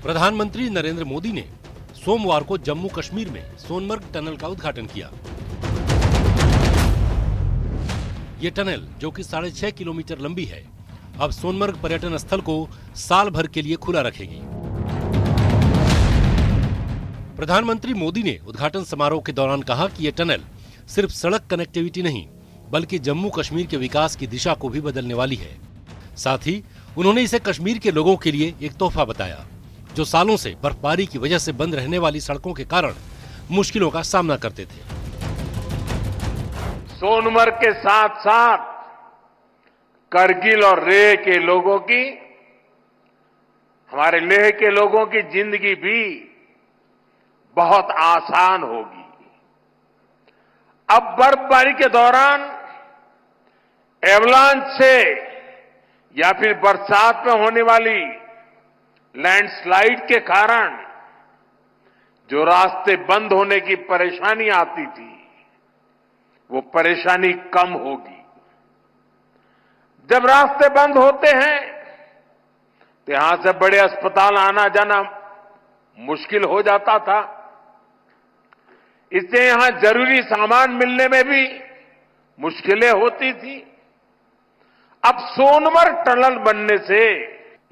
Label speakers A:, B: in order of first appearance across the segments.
A: प्रधानमंत्री नरेंद्र मोदी ने सोमवार को जम्मू कश्मीर में सोनमर्ग टनल का उद्घाटन किया। ये टनल, जो कि 6.5 किलोमीटर लंबी है, अब सोनमर्ग पर्यटन स्थल को साल भर के लिए खुला रखेगी। प्रधानमंत्री मोदी ने उद्घाटन समारोह के दौरान कहा कि ये टनल सिर्फ सड़क कनेक्टिविटी नहीं, बल्कि जम्मू कश्मीर के विकास की दिशा को भी बदलने वाली है। साथ ही उन्होंने इसे कश्मीर के लोगों के लिए एक तोहफा बताया, जो सालों से बर्फबारी की वजह से बंद रहने वाली सड़कों के कारण मुश्किलों का सामना करते थे।
B: सोनमर्ग के साथ साथ करगिल और लेह के लोगों की, हमारे लेह के लोगों की जिंदगी भी बहुत आसान होगी। अब बर्फबारी के दौरान एवलांच से या फिर बरसात में होने वाली लैंडस्लाइड के कारण जो रास्ते बंद होने की परेशानी आती थी, वो परेशानी कम होगी। जब रास्ते बंद होते हैं तो यहां से बड़े अस्पताल आना जाना मुश्किल हो जाता था। इससे यहां जरूरी सामान मिलने में भी मुश्किलें होती थी। अब सोनमर्ग टनल बनने से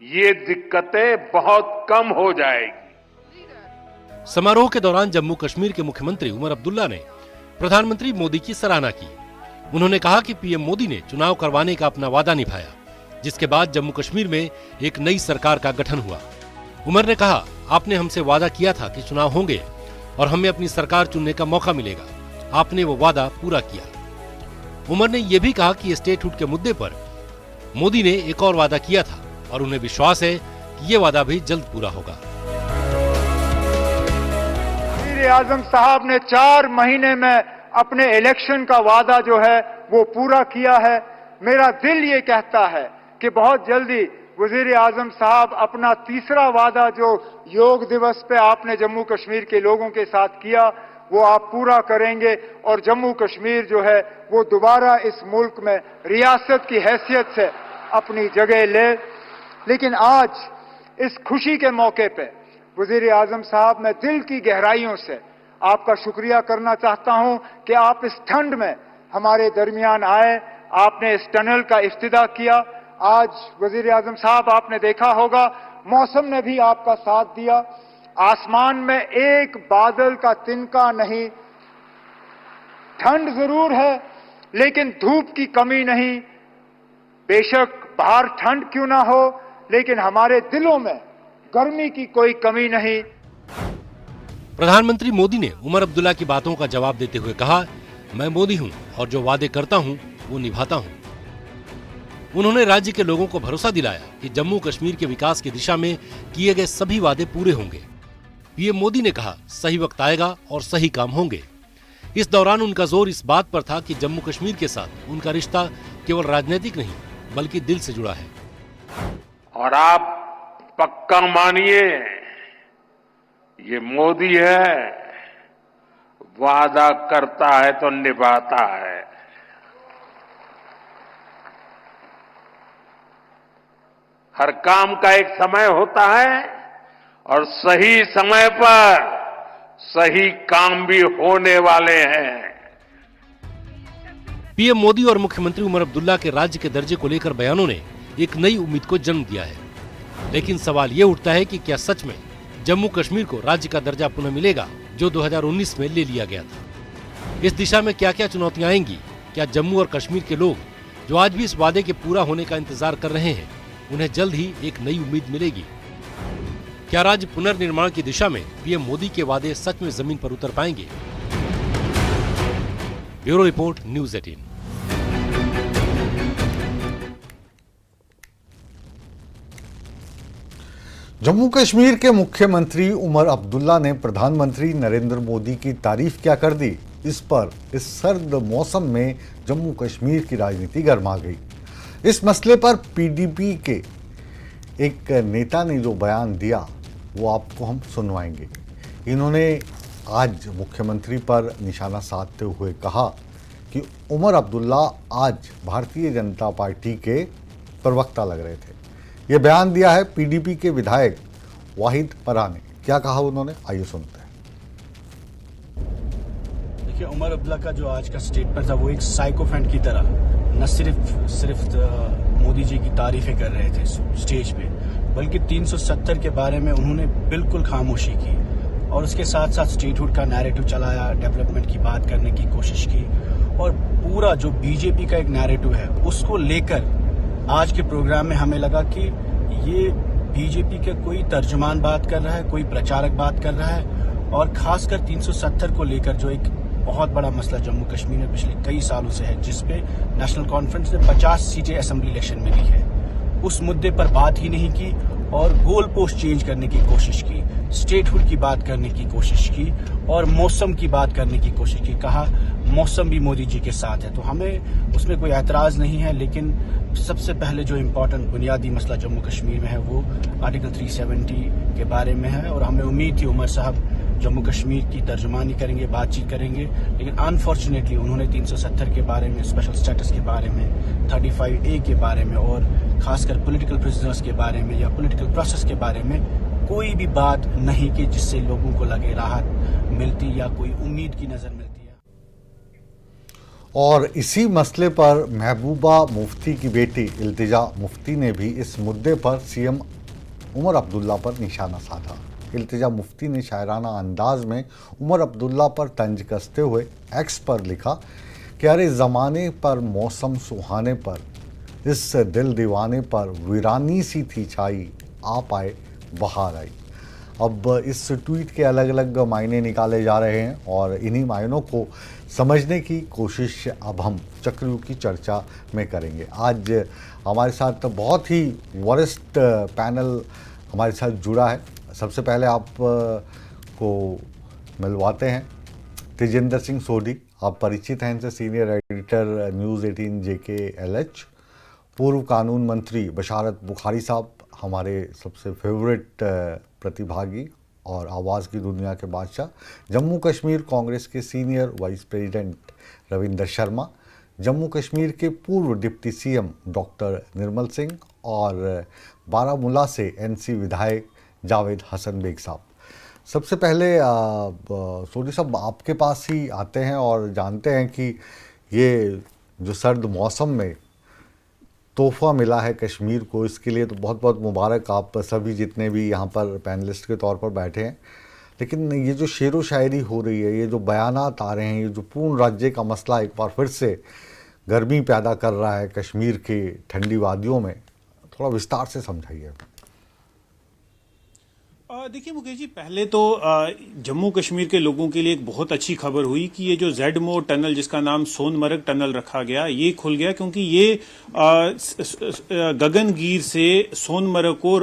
B: ये दिक्कतें बहुत कम हो जाएगी।
A: समारोह के दौरान जम्मू कश्मीर के मुख्यमंत्री उमर अब्दुल्ला ने प्रधानमंत्री मोदी की सराहना की। उन्होंने कहा कि पीएम मोदी ने चुनाव करवाने का अपना वादा निभाया, जिसके बाद जम्मू कश्मीर में एक नई सरकार का गठन हुआ। उमर ने कहा, आपने हमसे वादा किया था कि चुनाव होंगे और हमें अपनी सरकार चुनने का मौका मिलेगा। आपने वो वादा पूरा किया। उमर ने यह भी कहा कि स्टेटहुड के मुद्दे पर मोदी ने एक और वादा किया था और उन्हें विश्वास है कि ये वादा भी जल्द पूरा होगा।
C: वज़ीर-ए-आज़म साहब ने 4 महीने में अपने इलेक्शन का वादा जो है वो पूरा किया है। मेरा दिल ये कहता है कि बहुत जल्दी वज़ीर-ए-आज़म साहब अपना तीसरा वादा जो योग दिवस पे आपने जम्मू कश्मीर के लोगों के साथ किया, वो आप पूरा करेंगे और जम्मू कश्मीर जो है वो दोबारा इस मुल्क में रियासत की हैसियत से अपनी जगह ले। लेकिन आज इस खुशी के मौके पे वज़ीर-ए-आज़म साहब, मैं दिल की गहराइयों से आपका शुक्रिया करना चाहता हूं कि आप इस ठंड में हमारे दरमियान आए, आपने इस टनल का इफ्तिताह किया। आज वज़ीर-ए-आज़म साहब, आपने देखा होगा मौसम ने भी आपका साथ दिया। आसमान में एक बादल का तिनका नहीं। ठंड जरूर है लेकिन धूप की कमी नहीं। बेशक बाहर ठंड क्यों ना हो, लेकिन हमारे दिलों में गर्मी की कोई कमी नहीं।
A: प्रधानमंत्री मोदी ने उमर अब्दुल्ला की बातों का जवाब देते हुए कहा, मैं मोदी हूं और जो वादे करता हूं वो निभाता हूं। उन्होंने राज्य के लोगों को भरोसा दिलाया कि जम्मू कश्मीर के विकास की दिशा में किए गए सभी वादे पूरे होंगे। पीएम मोदी ने कहा, सही वक्त आएगा और सही काम होंगे। इस दौरान उनका जोर इस बात पर था कि जम्मू कश्मीर के साथ उनका रिश्ता केवल राजनीतिक नहीं बल्कि दिल से जुड़ा है।
B: और आप पक्का मानिए, ये मोदी है, वादा करता है तो निभाता है। हर काम का एक समय होता है और सही समय पर सही काम भी होने वाले हैं।
A: पीएम मोदी और मुख्यमंत्री उमर अब्दुल्ला के राज्य के दर्जे को लेकर बयानों ने एक नई उम्मीद को जन्म दिया है। लेकिन सवाल ये उठता है कि क्या सच में जम्मू कश्मीर को राज्य का दर्जा पुनः मिलेगा, जो 2019 में ले लिया गया था। इस दिशा में क्या क्या चुनौतियां आएंगी? क्या जम्मू और कश्मीर के लोग, जो आज भी इस वादे के पूरा होने का इंतजार कर रहे हैं, उन्हें जल्द ही एक नई उम्मीद मिलेगी? क्या राज्य पुनर्निर्माण की दिशा में पीएम मोदी के वादे सच में जमीन पर उतर पाएंगे? Bureau report, news 18।
D: Jammu Kashmir के मुख्यमंत्री उमर अब्दुल्ला ने प्रधानमंत्री नरेंद्र मोदी की तारीफ क्या कर दी। इस पर इस सर्द मौसम में जम्मू कश्मीर की राजनीति गर्मा गई। इस मसले पर पीडीपी के एक नेता ने जो बयान दिया वो आपको हम सुनवाएंगे। इन्होंने आज मुख्यमंत्री पर निशाना साधते हुए कहा कि उमर अब्दुल्ला आज भारतीय जनता पार्टी के प्रवक्ता लग रहे थे। ये बयान दिया है पीडीपी के विधायक वाहिद पराने। क्या कहा उन्होंने, आइए सुनते हैं।
E: देखिए, उमर अब्दुल्ला का जो आज का स्टेटमेंट था वो एक साइकोफैंट की तरह न सिर्फ मोदी जी की तारीफें कर रहे थे स्टेज पे, बल्कि 370 के बारे में उन्होंने बिल्कुल खामोशी की और उसके साथ साथ स्टेटहुड का नैरेटिव चलाया, डेवलपमेंट की बात करने की कोशिश की और पूरा जो बीजेपी का एक नैरेटिव है उसको लेकर आज के प्रोग्राम में हमें लगा कि ये बीजेपी के कोई तर्जुमान बात कर रहा है, कोई प्रचारक बात कर रहा है और खासकर 370 को लेकर जो एक बहुत बड़ा मसला जम्मू कश्मीर में पिछले कई सालों से है, जिसपे नेशनल कॉन्फ्रेंस ने 50 सीटें असेंबली इलेक्शन में ली है, उस मुद्दे पर बात ही नहीं की और गोल पोस्ट चेंज करने की कोशिश की, स्टेटहुड की बात करने की कोशिश की और मौसम की बात करने की कोशिश की। कहा मौसम भी मोदी जी के साथ है, तो हमें उसमें कोई ऐतराज नहीं है, लेकिन सबसे पहले जो इम्पोर्टेंट बुनियादी मसला जम्मू कश्मीर में है वो आर्टिकल 370 के बारे में है और हमें उम्मीद थी उमर साहब जम्मू कश्मीर की तर्जुमानी करेंगे, बातचीत करेंगे, लेकिन अनफॉर्चुनेटली उन्होंने 370 के बारे में, स्पेशल स्टेटस के बारे में, 35A के बारे में और खासकर पॉलिटिकल प्रिजनर्स के बारे में या पॉलिटिकल प्रोसेस के बारे में कोई भी बात नहीं की जिससे लोगों को लगे राहत मिलती या कोई उम्मीद की नजर मिलती है।
D: और इसी मसले पर महबूबा मुफ्ती की बेटी इल्तिजा मुफ्ती ने भी इस मुद्दे पर सीएम उमर अब्दुल्ला पर निशाना साधा। इल्तिजा मुफ्ती ने शायराना अंदाज में उमर अब्दुल्ला पर तंज कसते हुए एक्स पर लिखा कि अरे ज़माने पर मौसम सुहाने पर, इस दिल दीवाने पर वीरानी सी थी छाई, आप आए बहार आई। अब इस ट्वीट के अलग अलग मायने निकाले जा रहे हैं और इन्हीं मायनों को समझने की कोशिश अब हम चक्रव्यूह की चर्चा में करेंगे। आज हमारे साथ बहुत ही वरिष्ठ पैनल हमारे साथ जुड़ा है। सबसे पहले आप को मिलवाते हैं तेजिंदर सिंह सोढी, आप परिचित हैं इनसे, सीनियर एडिटर न्यूज़ 18 JKLH। पूर्व कानून मंत्री बशारत बुखारी साहब, हमारे सबसे फेवरेट प्रतिभागी और आवाज़ की दुनिया के बादशाह। जम्मू कश्मीर कांग्रेस के senior vice president Ravinder Sharma, Jammu Kashmir के पूर्व deputy CM doctor Nirmal Singh और बारामूला से NC विधायक जावेद हसन बेग साहब। सबसे पहले सोढी साहब आपके पास ही आते हैं और जानते हैं कि ये जो सर्द मौसम में तोहफा मिला है कश्मीर को, इसके लिए तो बहुत बहुत मुबारक आप सभी जितने भी यहाँ पर पैनलिस्ट के तौर पर बैठे हैं। लेकिन ये जो शेरो शायरी हो रही है, ये जो बयानात आ रहे हैं, ये जो पूर्ण राज्य का मसला एक बार फिर से गर्मी पैदा कर रहा है कश्मीर के ठंडी वादियों में, थोड़ा विस्तार से समझाइए।
F: देखिए मुकेश जी, पहले तो जम्मू कश्मीर के लोगों के लिए एक बहुत अच्छी खबर हुई कि ये जो जेडमोर टनल जिसका नाम सोनमर्ग टनल रखा गया, ये खुल गया, क्योंकि ये गगनगीर से सोनमर्ग को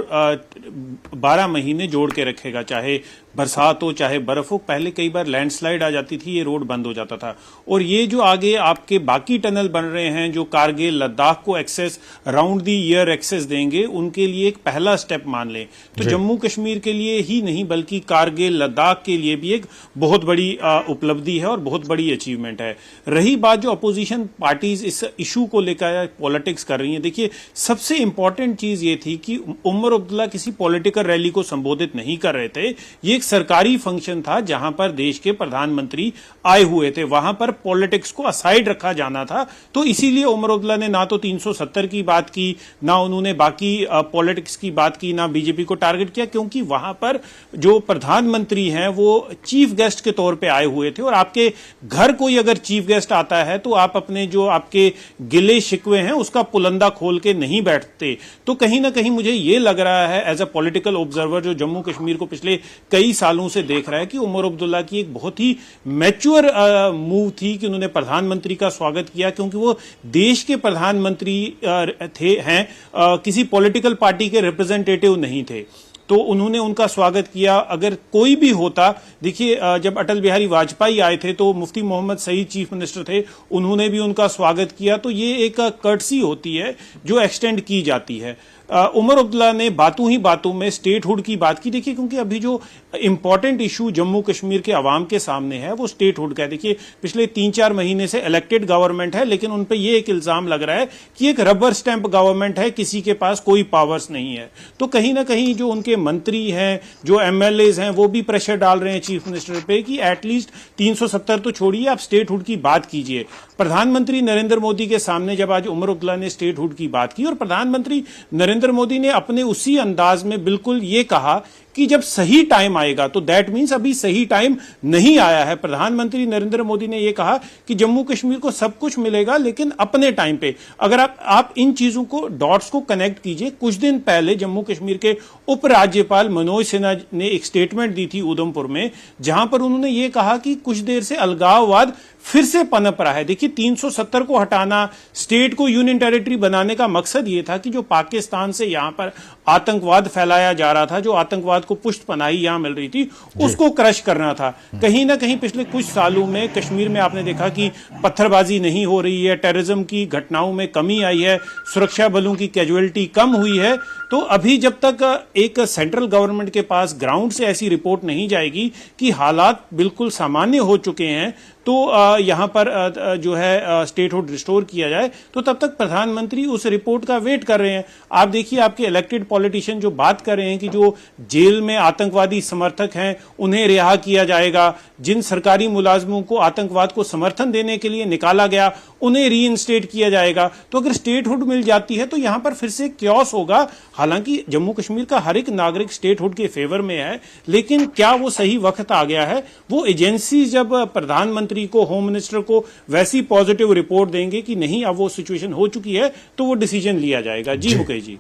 F: 12 महीने जोड़ के रखेगा, चाहे बरसात हो चाहे बर्फ हो। पहले कई बार लैंडस्लाइड आ जाती थी, ये रोड बंद हो जाता था। और ये जो आगे आपके बाकी टनल बन रहे हैं जो कारगिल लद्दाख को एक्सेस राउंड दी ईयर एक्सेस देंगे, उनके लिए एक पहला स्टेप मान लें तो जम्मू कश्मीर के लिए ही नहीं बल्कि कारगिल लद्दाख के लिए भी एक बहुत बड़ी उपलब्धि है और बहुत बड़ी अचीवमेंट है। रही बात जो अपोजिशन पार्टीज इस इशू को लेकर पॉलिटिक्स कर रही हैं, देखिए सबसे इंपॉर्टेंट चीज ये थी कि उमर अब्दुल्ला किसी पॉलिटिकल रैली को संबोधित नहीं कर रहे थे। ये एक सरकारी फंक्शन था जहां पर देश के प्रधानमंत्री आए हुए थे, वहां पर पॉलिटिक्स को असाइड रखा जाना था। तो इसीलिए उमर अब्दुल्ला ने ना तो 370 की बात की, ना उन्होंने बाकी पॉलिटिक्स की बात की, ना बीजेपी को टारगेट किया, क्योंकि वहां पर जो प्रधानमंत्री हैं वो चीफ गेस्ट के तौर पे आए हुए थे। और आपके घर कोई अगर चीफ गेस्ट आता है तो आप अपने जो आपके गिले शिकवे हैं उसका पुलंदा खोल के नहीं बैठते। तो कहीं ना कहीं मुझे ये लग रहा है एज अ पॉलिटिकल ऑब्जर्वर जो जम्मू कश्मीर को पिछले कई सालों से देख रहा है कि उमर अब्दुल्ला की एक बहुत ही मैच्योर मूव थी कि उन्होंने प्रधानमंत्री का स्वागत किया, क्योंकि वो देश के प्रधानमंत्री हैं, किसी पॉलिटिकल पार्टी के रिप्रेजेंटेटिव नहीं थे। तो उन्होंने उनका स्वागत किया। अगर कोई भी होता, देखिए जब अटल बिहारी वाजपेयी आए थे तो मुफ्ती मोहम्मद सईद चीफ मिनिस्टर थे, उन्होंने भी उनका स्वागत किया। तो ये एक कर्टसी होती है जो एक्सटेंड की जाती है। उमर अब्दुल्ला ने बातों ही बातों में स्टेटहुड की बात की। देखिए, क्योंकि अभी जो इंपॉर्टेंट इशू जम्मू कश्मीर के अवाम के सामने है वो स्टेटहुड का है। देखिए, पिछले 3-4 महीने से इलेक्टेड गवर्नमेंट है, लेकिन उन पे ये एक इल्जाम लग रहा है कि एक रबर स्टैंप गवर्नमेंट है, किसी के पास कोई पावर्स नहीं है। तो कहीं ना कहीं जो उनके मंत्री हैं, जो एमएलएज हैं, वो भी प्रेशर डाल रहे हैं चीफ मिनिस्टर पे कि एटलीस्ट 370 तो छोड़िए, आप स्टेटहुड की बात कीजिए। प्रधानमंत्री नरेंद्र मोदी के सामने जब आज उमर अब्दुल्ला ने स्टेटहुड की बात की और प्रधानमंत्री नरेंद्र मोदी ने अपने उसी अंदाज में बिल्कुल ये कहा कि जब सही टाइम आएगा, तो दैट मींस अभी सही टाइम नहीं आया है। प्रधानमंत्री नरेंद्र मोदी ने यह कहा कि जम्मू कश्मीर को सब कुछ मिलेगा, लेकिन अपने टाइम पे। अगर आप इन चीजों को, डॉट्स को कनेक्ट कीजिए, कुछ दिन पहले जम्मू कश्मीर के उपराज्यपाल मनोज सिन्हा ने एक स्टेटमेंट दी थी उधमपुर में, जहां पर उन्होंने ये कहा कि कुछ देर से अलगाववाद फिर से पनप रहा है। देखिए, 370 को हटाना, स्टेट को यूनियन टेरिटरी बनाने का मकसद ये था कि जो पाकिस्तान से यहां पर आतंकवाद फैलाया जा रहा था, जो आतंकवाद को पुष्ट पनाही यहां मिल रही थी, उसको क्रश करना था। कहीं ना कहीं पिछले कुछ सालों में कश्मीर में आपने देखा कि पत्थरबाजी नहीं हो रही है, टेररिज्म की घटनाओं में कमी आई है, सुरक्षा बलों की कैजुअलिटी कम हुई है। तो अभी जब तक एक सेंट्रल गवर्नमेंट के पास ग्राउंड से ऐसी रिपोर्ट नहीं जाएगी कि हालात बिल्कुल सामान्य हो चुके हैं, तो यहां पर जो है स्टेटहुड रिस्टोर किया जाए, तो तब तक प्रधानमंत्री उस रिपोर्ट का वेट कर रहे हैं। आप देखिए, आपके इलेक्टेड पॉलिटिशियन जो बात कर रहे हैं कि जो जेल में आतंकवादी समर्थक हैं उन्हें रिहा किया जाएगा, जिन सरकारी मुलाजमों को आतंकवाद को समर्थन देने के लिए निकाला गया उन्हें रीइंस्टेट किया जाएगा। तो अगर स्टेटहुड मिल जाती है तो यहां पर फिर से क्योस होगा। हालांकि जम्मू कश्मीर का हर एक नागरिक स्टेटहुड के फेवर में है, लेकिन क्या वो सही वक्त आ गया है? वो एजेंसी जब प्रधानमंत्री को, होम मिनिस्टर को वैसी पॉजिटिव रिपोर्ट देंगे कि नहीं अब वो सिचुएशन हो चुकी है, तो वो डिसीजन लिया जाएगा। जी मुकेश जी,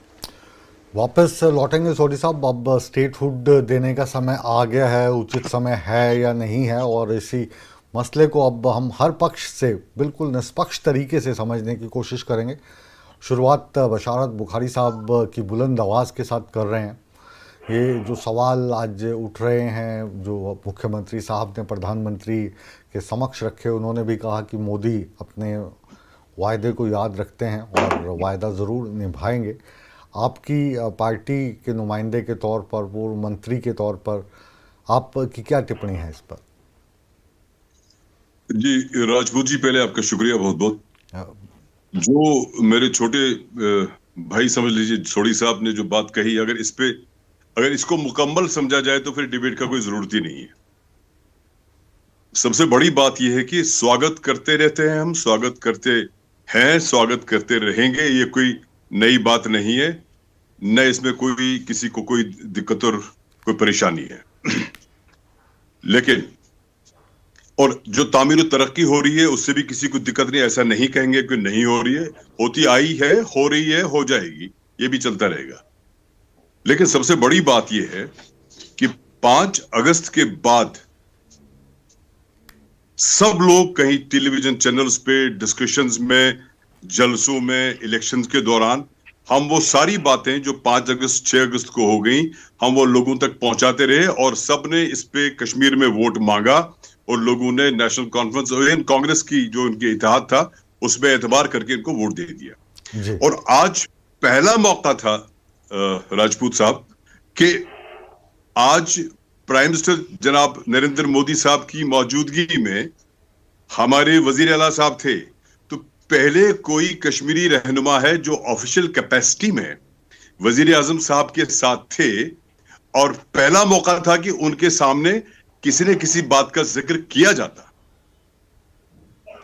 D: वापस लौटेंगे सोडी साहब। अब स्टेटहुड देने का समय आ गया है, उचित समय है या नहीं है, और इसी मसले को अब हम हर पक्ष से बिल्कुल निष्पक्ष तरीके से समझने की कोशिश करेंगे। शुरुआत बशारत बुखारी साहब की बुलंद आवाज़ के साथ कर रहे हैं। ये जो सवाल आज उठ रहे हैं, जो मुख्यमंत्री साहब ने प्रधानमंत्री के समक्ष रखे, उन्होंने भी कहा कि मोदी अपने वायदे को याद रखते हैं और वायदा ज़रूर निभाएंगे। आपकी पार्टी के नुमाइंदे के तौर पर, पूर्व मंत्री के तौर पर, आपकी क्या टिप्पणी है इस पर?
G: जी राजपूत जी, पहले आपका शुक्रिया बहुत बहुत। जो मेरे छोटे भाई समझ लीजिए सोडी साहब ने जो बात कही, अगर इसको मुकम्मल समझा जाए तो फिर डिबेट का कोई जरूरत ही नहीं है। सबसे बड़ी बात यह है कि स्वागत करते रहते हैं, हम स्वागत करते हैं, स्वागत करते रहेंगे। ये कोई नई बात नहीं है, न इसमें कोई किसी को कोई दिक्कत और कोई परेशानी है। लेकिन और जो तामीर तरक्की हो रही है उससे भी किसी को दिक्कत नहीं, ऐसा नहीं कहेंगे कि नहीं हो रही है, होती आई है, हो रही है, हो जाएगी, ये भी चलता रहेगा। लेकिन सबसे बड़ी बात यह है कि 5 अगस्त के बाद सब लोग कहीं टेलीविजन चैनल्स पे, डिस्कशंस में, जलसों में, इलेक्शंस के दौरान हम वो सारी बातें जो 5 अगस्त 6 अगस्त को हो गई, हम वो लोगों तक पहुंचाते रहे और सबने इस पे कश्मीर में वोट मांगा और लोगों ने नेशनल कॉन्फ्रेंस और कांग्रेस की जो उनके इत्तेहाद था उसमें एतबार करके इनको वोट दे दिया। और आज पहला मौका था राजपूत साहब कि आज प्राइम मिनिस्टर जनाब नरेंद्र मोदी साहब की मौजूदगी में हमारे वजीर आला साहब थे, तो पहले कोई कश्मीरी रहनुमा है जो ऑफिशियल कैपेसिटी में वजीर आजम साहब के साथ थे, और पहला मौका था कि उनके सामने किसी ने किसी बात का जिक्र किया जाता,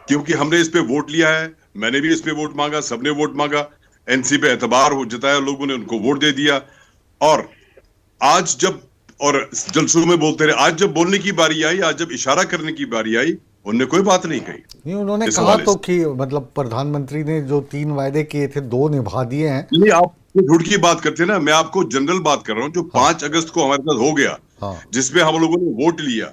G: क्योंकि हमने इस पे वोट लिया है, मैंने भी इस पे वोट मांगा, सबने वोट मांगा, एनसी पे एतबार हो जताया, लोगों ने उनको वोट दे दिया। और आज जब और जलसों में बोलते रहे, आज जब बोलने की बारी आई, आज जब इशारा करने की बारी आई, उन्होंने कोई बात नहीं कही।
D: नहीं, उन्होंने कहा तो कि मतलब प्रधानमंत्री ने जो 3 वायदे किए थे 2 निभा दिए हैं।
G: नहीं, आप झूठ की बात करते हैं ना, मैं आपको जनरल बात कर रहा हूं जो 5 अगस्त को हमारे साथ हो गया, जिसमें हम लोगों ने वोट लिया,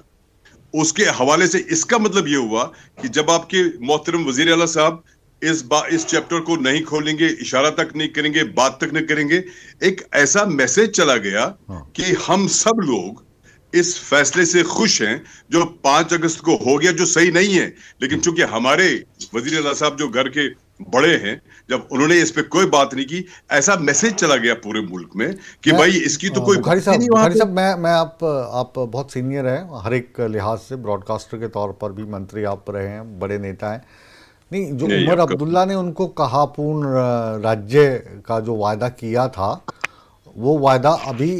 G: उसके हवाले से इसका मतलब यह हुआ कि जब आपके मोहतरम वजीर आला साहब इस चैप्टर को नहीं खोलेंगे, इशारा तक नहीं करेंगे, बात तक नहीं करेंगे, एक ऐसा मैसेज चला गया कि हम सब लोग इस फैसले से खुश हैं जो 5 अगस्त को हो गया, जो सही नहीं है। लेकिन चूंकि हमारे वजीर आला साहब जो घर के बड़े हैं, जब उन्होंने इस पे कोई बात नहीं की, ऐसा मैसेज चला गया पूरे मुल्क में कि भाई इसकी तो कोई
D: बुखारी
G: बात ही नहीं
D: साहब,
G: वहां
D: बुखारी
G: पे।
D: साहब, मैं आप बहुत सीनियर हैं हर एक लिहाज से, ब्रॉडकास्टर के तौर पर भी मंत्री आप रहे हैं, बड़े नेता हैं। नहीं, जो
G: नहीं,
D: उमर
G: आपका
D: अब्दुल्ला ने उनको कहा पूर्ण राज्य का जो वायदा किया था, वो वायदा अभी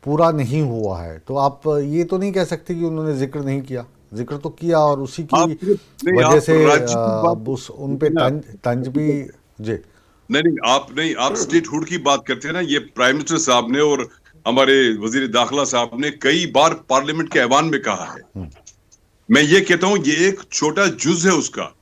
D: पूरा नहीं हुआ है, तो आप ये तो नहीं कह सकते कि उन्होंने जिक्र नहीं किया। जिक्र तो किया, और उसी की
G: नहीं,
D: वजह
G: आप
D: से
G: राज्य की बात
D: अब उस उन पे तंज भी। जी
G: नहीं, आप स्टेटहुड की बात करते हैं ना, ये प्राइम मिनिस्टर साहब ने और हमारे वजीर दाखिला साहब ने कई बार पार्लियामेंट के ऐवान में कहा है। मैं ये कहता हूं, ये एक छोटा जुज है उसका।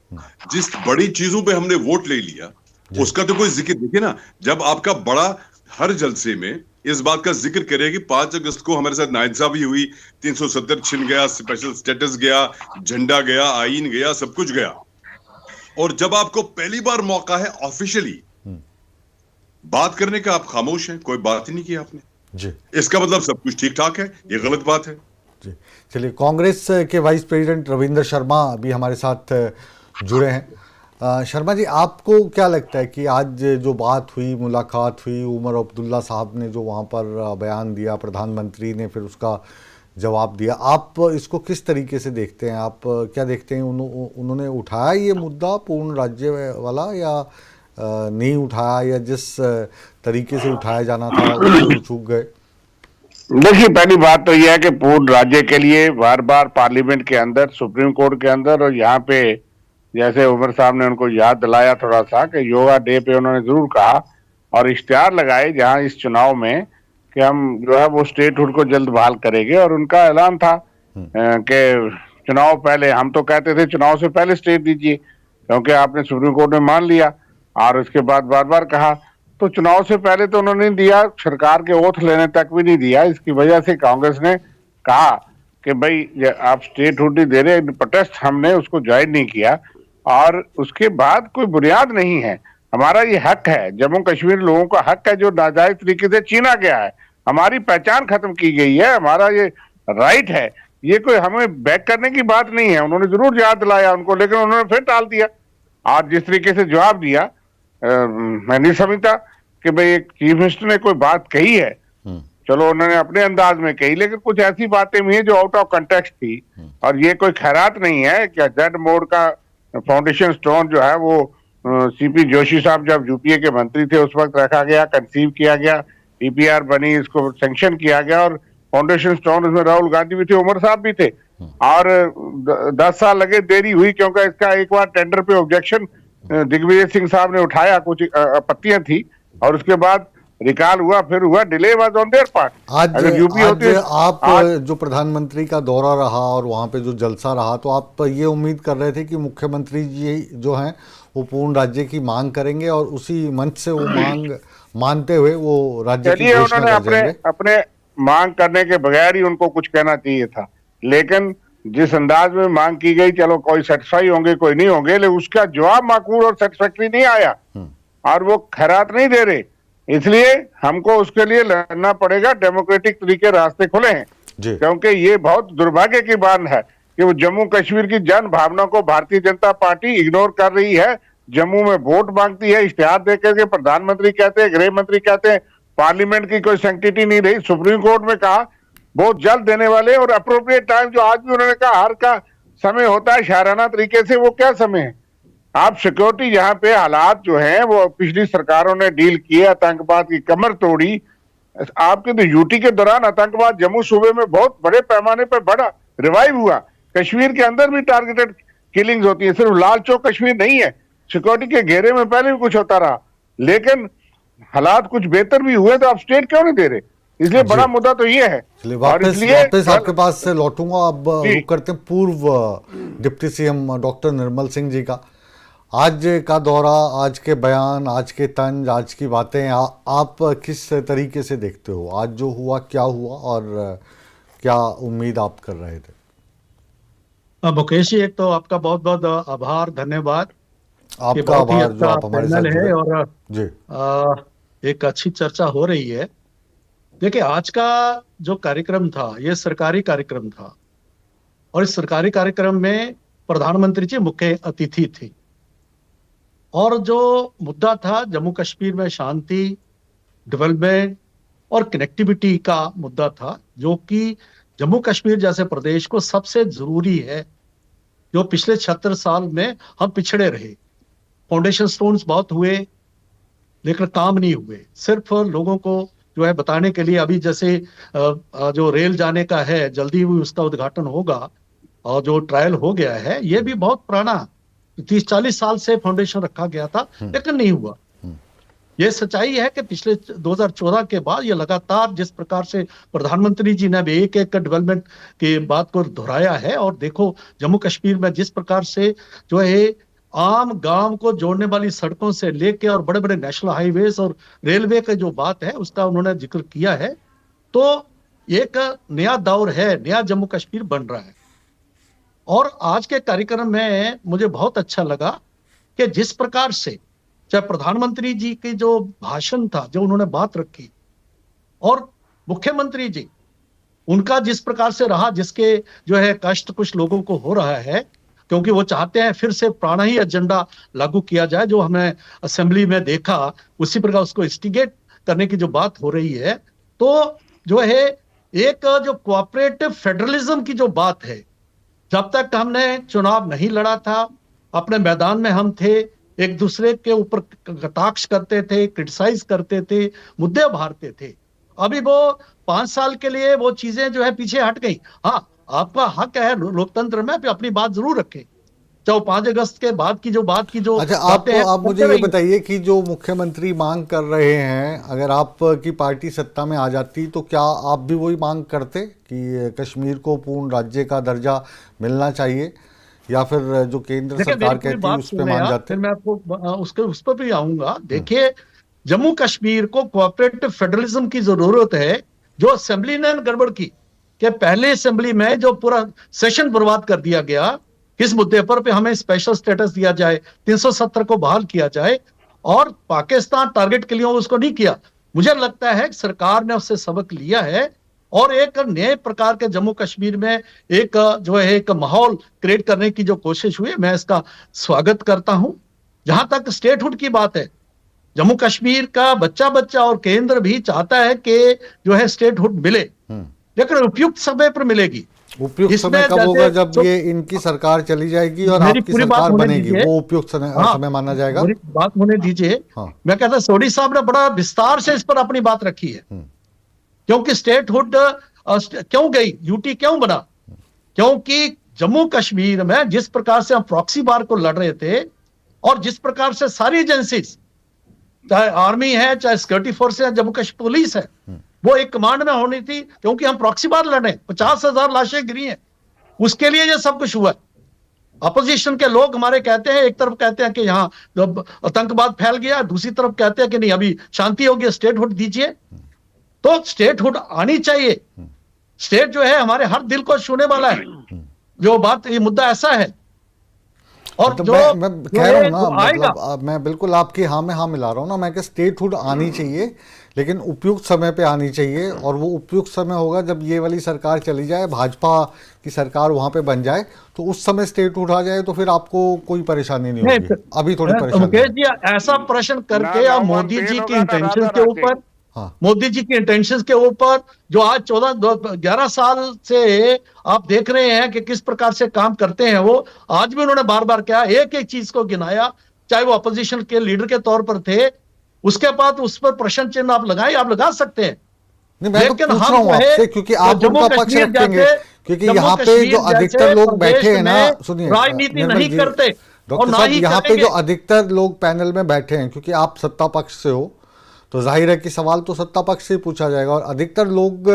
G: जिस बड़ी चीजों पे हमने वोट ले लिया, उसका तो कोई जिक्र। देखिए ना, जब आपका बड़ा हर जलसे में इस बात का जिक्र करे कि 5 अगस्त को हमारे साथ नाइंसाफी हुई, 370 छिन गया, स्पेशल स्टेटस गया, झंडा गया, आईन गया, सब कुछ गया। और जब आपको पहली बार मौका है ऑफिशियली बात करने का, आप खामोश हैं, कोई बात ही नहीं की आपने।
D: जी
G: इसका मतलब सब कुछ ठीक ठाक है, ये गलत बात है।
D: जी, चलिए, कांग्रेस के वाइस प्रेसिडेंट रविंद्र शर्मा भी हमारे साथ जुड़े हैं। शर्मा जी, आपको क्या लगता है कि आज जो बात हुई, मुलाकात हुई, उमर अब्दुल्ला साहब ने जो वहाँ पर बयान दिया, प्रधानमंत्री ने फिर उसका जवाब दिया, आप इसको किस तरीके से देखते हैं? आप क्या देखते हैं, उन्होंने उठाया ये मुद्दा पूर्ण राज्य वाला, या नहीं उठाया, या जिस तरीके से उठाया जाना था उससे चूक गए?
H: देखिए, पहली बात तो यह है कि पूर्ण राज्य के लिए बार बार पार्लियामेंट के अंदर, सुप्रीम कोर्ट के अंदर, और यहाँ पे जैसे उमर साहब ने उनको याद दिलाया थोड़ा सा कि योगा डे पे उन्होंने जरूर कहा और इश्तिहार लगाए जहां इस चुनाव में कि हम जो है वो स्टेटहुड को जल्द बहाल करेंगे। और उनका ऐलान था कि चुनाव पहले, हम तो कहते थे चुनाव से पहले स्टेट दीजिए, क्योंकि आपने सुप्रीम कोर्ट में मान लिया, और उसके बाद बार बार कहा। तो चुनाव से पहले तो उन्होंने नहीं दिया, सरकार के ओथ लेने तक भी नहीं दिया। इसकी वजह से कांग्रेस ने कहा कि भाई आप स्टेटहुड नहीं दे रहे, प्रोटेस्ट हमने उसको ज्वाइन नहीं किया। और उसके बाद कोई बुनियाद नहीं है। हमारा ये हक है, जम्मू कश्मीर लोगों का हक है जो नाजायज तरीके से छीना गया है। हमारी पहचान खत्म की गई है, हमारा ये राइट है, ये कोई हमें बैक करने की बात नहीं है। उन्होंने जरूर याद दिलाया उनको, लेकिन उन्होंने फिर टाल दिया। और जिस तरीके से जवाब दिया, मैं नहीं समझता कि भाई एक चीफ मिनिस्टर ने कोई बात कही है, चलो उन्होंने अपने अंदाज में कही, लेकिन कुछ ऐसी बातें हुई हैं जो आउट ऑफ कंटेक्स्ट थी। और ये कोई खैरात नहीं है। क्या जेड मोड का फाउंडेशन स्टोन जो है वो सीपी जोशी साहब जब यूपीए के मंत्री थे उस वक्त रखा गया, कंसीव किया गया, डीपीआर बनी, इसको सैंक्शन किया गया, और फाउंडेशन स्टोन उसमें राहुल गांधी भी थे, उमर साहब भी थे। और 10 साल लगे, देरी हुई, क्योंकि इसका एक बार टेंडर पे ऑब्जेक्शन दिग्विजय सिंह साहब ने उठाया, कुछ आपत्तियां थी, और उसके बाद रिकॉल हुआ, फिर हुआ, delay was on their part.
D: आज आप जो प्रधानमंत्री का दौरा रहा और वहाँ पे जो जलसा रहा, तो आप ये उम्मीद कर रहे थे कि मुख्यमंत्री जी जो हैं वो पूर्ण राज्य की मांग करेंगे और उसी मंच से वो मांग मानते हुए वो राज्य की घोषणा कर देंगे?
H: अपने मांग करने के बगैर ही उनको कुछ कहना चाहिए था, लेकिन जिस अंदाज में मांग की गई, चलो कोई सेटिस्फाई होंगे कोई नहीं होंगे, लेकिन उसका जवाब माकूल और सेटिस्फैक्टरी नहीं आया, और वो खैरात नहीं दे रहे। इसलिए हमको उसके लिए लड़ना पड़ेगा। डेमोक्रेटिक तरीके रास्ते खुले हैं, क्योंकि ये बहुत दुर्भाग्य की बात है कि वो जम्मू कश्मीर की जन भावना को भारतीय जनता पार्टी इग्नोर कर रही है। जम्मू में वोट मांगती है, इश्तिहार दे करके प्रधानमंत्री कहते हैं, गृह मंत्री कहते हैं, पार्लियामेंट की कोई सैंक्टिटी नहीं रही। सुप्रीम कोर्ट में कहा बहुत जल्द देने वाले, और अप्रोप्रिएट टाइम जो आज भी उन्होंने कहा हर का समय होता है शाराना तरीके से, वो क्या समय है? आप सिक्योरिटी यहाँ पे हालात जो हैं वो पिछली सरकारों ने डील किए, आतंकवाद की कमर तोड़ी। आपके तो यूटी के दौरान आतंकवाद जम्मू सूबे में बहुत बड़े पैमाने पर बढ़ा, रिवाइव हुआ। कश्मीर के अंदर भी टारगेटेड किलिंग्स होती है, सिर्फ लाल चौक कश्मीर नहीं है, सिक्योरिटी के घेरे में पहले भी कुछ होता रहा, लेकिन हालात कुछ बेहतर भी हुए, तो आप स्टेट क्यों नहीं दे रहे? इसलिए बड़ा मुद्दा तो ये है।
D: वापस आपके पास से लौटूंगा। अब रुक करते हैं पूर्व deputy CM doctor Nirmal Singh ji का। आज का दौरा, आज के बयान, आज के तंज, आज की बातें आप किस तरीके से देखते हो? आज जो हुआ क्या हुआ और क्या उम्मीद आप कर रहे थे?
I: मुकेश जी, एक तो आपका बहुत बहुत आभार, धन्यवाद।
D: आपका आभार जो आप हमारे साथ
I: है और
D: जी
I: एक अच्छी चर्चा हो रही है। देखिए, आज का जो कार्यक्रम था ये सरकारी कार्यक्रम था, और इस सरकारी कार्यक्रम में प्रधानमंत्री जी मुख्य अतिथि थे। और जो मुद्दा था जम्मू कश्मीर में शांति, डेवलपमेंट और कनेक्टिविटी का मुद्दा था, जो कि जम्मू कश्मीर जैसे प्रदेश को सबसे जरूरी है, जो पिछले 76 साल में हम पिछड़े रहे। फाउंडेशन स्टोन्स बहुत हुए लेकिन काम नहीं हुए, सिर्फ लोगों को जो है बताने के लिए। अभी जैसे जो रेल जाने का है, जल्दी ही उसका उद्घाटन होगा, और जो ट्रायल हो गया है ये भी बहुत पुराना 30-40 साल से फाउंडेशन रखा गया था लेकिन नहीं हुआ। ये सच्चाई है कि पिछले 2014 के बाद ये लगातार जिस प्रकार से प्रधानमंत्री जी ने भी एक एक डेवलपमेंट की बात को दोहराया है, और देखो जम्मू कश्मीर में जिस प्रकार से जो है आम गांव को जोड़ने वाली सड़कों से लेके और बड़े बड़े नेशनल हाईवेज और रेलवे का जो बात है उसका उन्होंने जिक्र किया है, तो एक नया दौर है, नया जम्मू कश्मीर बन रहा है। और आज के कार्यक्रम में मुझे बहुत अच्छा लगा कि जिस प्रकार से चाहे प्रधानमंत्री जी की जो भाषण था, जो उन्होंने बात रखी, और मुख्यमंत्री जी उनका जिस प्रकार से रहा, जिसके जो है कष्ट कुछ लोगों को हो रहा है, क्योंकि वो चाहते हैं फिर से पुराना ही एजेंडा लागू किया जाए जो हमने असेंबली में देखा, उसी प्रकार उसको इंस्टिगेट करने की जो बात हो रही है। तो जो है एक जो कोऑपरेटिव फेडरलिज्म की जो बात है, जब तक हमने चुनाव नहीं लड़ा था, अपने मैदान में हम थे, एक दूसरे के ऊपर कटाक्ष करते थे, क्रिटिसाइज करते थे, मुद्दे उभारते थे। अभी वो 5 साल के लिए वो चीजें जो है पीछे हट गई। हाँ, आपका हक है लोकतंत्र में अपनी बात जरूर रखें, चाहे 5 अगस्त के बाद की जो बात की जो
D: अच्छा, आप मुझे ये बताइए कि जो मुख्यमंत्री मांग कर रहे हैं, अगर आपकी पार्टी सत्ता में आ जाती तो क्या आप भी वही मांग करते कि कश्मीर को पूर्ण राज्य का दर्जा मिलना चाहिए, या फिर जो केंद्र सरकार कहती है उस पर मान जाते?
I: फिर मैं आपको उस पर भी आऊंगा। देखिए, जम्मू कश्मीर को कोऑपरेटिव फेडरलिज्म की जरूरत है, जो असेंबली ने गड़बड़ की कि पहले असेंबली में जो पूरा सेशन बर्बाद कर दिया गया, किस मुद्दे पर पे हमें स्पेशल स्टेटस दिया जाए, 370 को बहाल किया जाए, और पाकिस्तान टारगेट के लिए उसको नहीं किया। मुझे लगता है कि सरकार ने उससे सबक लिया है और एक नए प्रकार के जम्मू कश्मीर में एक जो है एक माहौल क्रिएट करने की जो कोशिश हुई, मैं इसका स्वागत करता हूं। जहां तक स्टेटहुड की बात है, जम्मू कश्मीर का बच्चा और केंद्र भी चाहता है कि जो है स्टेटहुड मिले, लेकिन उपयुक्त समय पर मिलेगी।
D: उपयुक्त समय कब होगा? जब ये इनकी सरकार चली जाएगी और आपकी सरकार बनेगी, वो उपयुक्त समय माना जाएगा।
I: बात होने दीजिए। मैं कहता सोडी साहब ने बड़ा विस्तार से इस पर अपनी बात रखी है, क्योंकि स्टेटहुड क्यों गई, यूटी क्यों बना, क्योंकि जम्मू कश्मीर में जिस प्रकार से हम प्रॉक्सी वार को लड़ रहे थे, और जिस प्रकार से सारी एजेंसीज, चाहे आर्मी है, चाहे सिक्योरिटी फोर्स है, जम्मू कश्मीर पुलिस है, वो एक कमांड में होनी थी, क्योंकि हम प्रॉक्सी वार लड़े, 50,000 लाशें गिरी हैं, उसके लिए ये सब कुछ हुआ। अपोजिशन के लोग हमारे कहते हैं, एक तरफ कहते हैं कि यहाँ आतंकवाद फैल गया, दूसरी तरफ कहते हैं कि नहीं अभी शांति होगी, स्टेटहुड दीजिए। तो स्टेटहुड आनी चाहिए। स्टेट जो है हमारे हर दिल को छूने वाला है, जो बात ये मुद्दा ऐसा है। और
D: तो
I: जो
D: मैं कह रहा हूँ ना, मतलब मैं बिल्कुल आपकी हाँ में हाँ मिला रहा हूँ ना, मैं कि स्टेटहुड आनी चाहिए, लेकिन उपयुक्त समय पे आनी चाहिए, और वो उपयुक्त समय होगा जब ये वाली सरकार चली जाए, भाजपा की सरकार वहां पे बन जाए, तो उस समय स्टेटहुड आ जाए तो फिर आपको कोई परेशानी नहीं होगी। अभी थोड़ी परेशानी।
I: मुकेश जी, ऐसा प्रश्न करके आप मोदी जी की इंटेंशन के ऊपर, मोदी जी की इंटेंशंस के ऊपर, जो आज 11 साल से आप देख रहे हैं कि किस प्रकार से काम करते हैं, वो आज भी उन्होंने बार बार क्या एक एक चीज को गिनाया, चाहे वो अपोजिशन के लीडर के तौर पर थे, उसके बाद उस पर प्रश्न चिन्ह आप लगाए, आप लगा सकते हैं।
D: लेकिन पूछ रहा हूं आपसे, क्योंकि आप उनका पक्ष रखेंगे, क्योंकि यहाँ पे जो अधिकतर लोग बैठे हैं ना, सुनिए
I: राजनीति नहीं करते,
D: डॉक्टर साहब, यहाँ पे जो अधिकतर लोग पैनल में बैठे हैं, क्योंकि आप सत्ता पक्ष से हो, तो जाहिर है कि सवाल तो सत्ता पक्ष से पूछा जाएगा, और अधिकतर लोग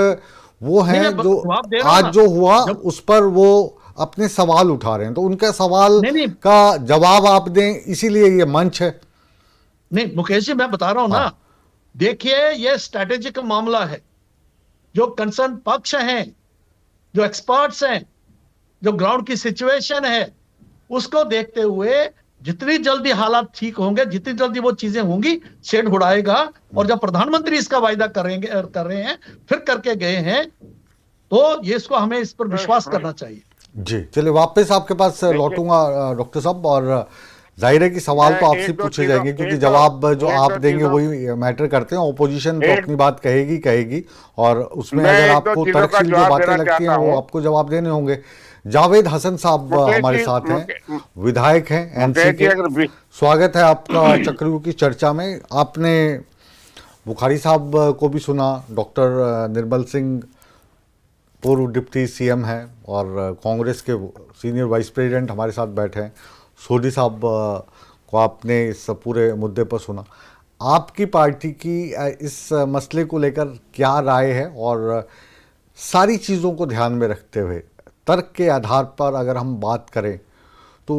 D: वो हैं जो आज जो हुआ उस पर वो अपने सवाल उठा रहे हैं, तो उनके सवाल का जवाब आप दें, इसीलिए ये मंच है।
I: नहीं मुकेश जी, मैं बता रहा हूं ना, देखिए ये स्ट्रेटेजिक मामला है। जो कंसर्न पक्ष हैं, जो एक्सपर्ट्स हैं, जो ग्राउंड की सिचुएशन है, उसको देखते हुए जितनी जल्दी हालात ठीक होंगे, जितनी जल्दी वो चीजें होंगी, स्टेटहुड आएगा। और जब प्रधानमंत्री इसका वायदा कर रहे हैं, फिर करके गए हैं, तो ये इसको हमें इस पर विश्वास करना चाहिए।
D: जी चलिए, वापस आपके पास लौटूंगा डॉक्टर साहब, और जाहिर है कि सवाल तो आपसे
H: एक दो
D: पूछे
H: चीजों-
D: जाएंगे, क्योंकि
H: एक दो-
D: जवाब जो
H: एक
D: आप
H: दो
D: देंगे
H: चीजों-
D: वही मैटर करते हैं। ऑपोजिशन तो
H: एक-
D: अपनी बात कहेगी और उसमें
H: मैं
D: अगर
H: एक दो
D: आपको
H: चीजों का
D: तर्कशील जो
H: जवाब
D: बातें
H: देना
D: लगती हैं
H: चाहता
D: वो
H: हूं।
D: आपको जवाब देने होंगे। जावेद हसन साहब
H: मुकेश
D: हमारे
H: जी,
D: साथ हैं,
H: मुके-
D: विधायक हैं एनसी
H: मुकेश जी,
D: के।
H: अगर भी-
D: स्वागत है आपका चक्रव्यूह की चर्चा में। आपने बुखारी साहब को भी सुना, डॉक्टर निर्मल सिंह पूर्व डिप्टी सीएम हैं और कांग्रेस के सीनियर वाइस प्रेसिडेंट हमारे साथ बैठे हैं। सोढी साहब को आपने इस पूरे मुद्दे पर सुना। आपकी पार्टी की इस मसले को लेकर क्या राय है, और सारी चीज़ों को ध्यान में रखते हुए तर्क के आधार पर अगर हम बात करें तो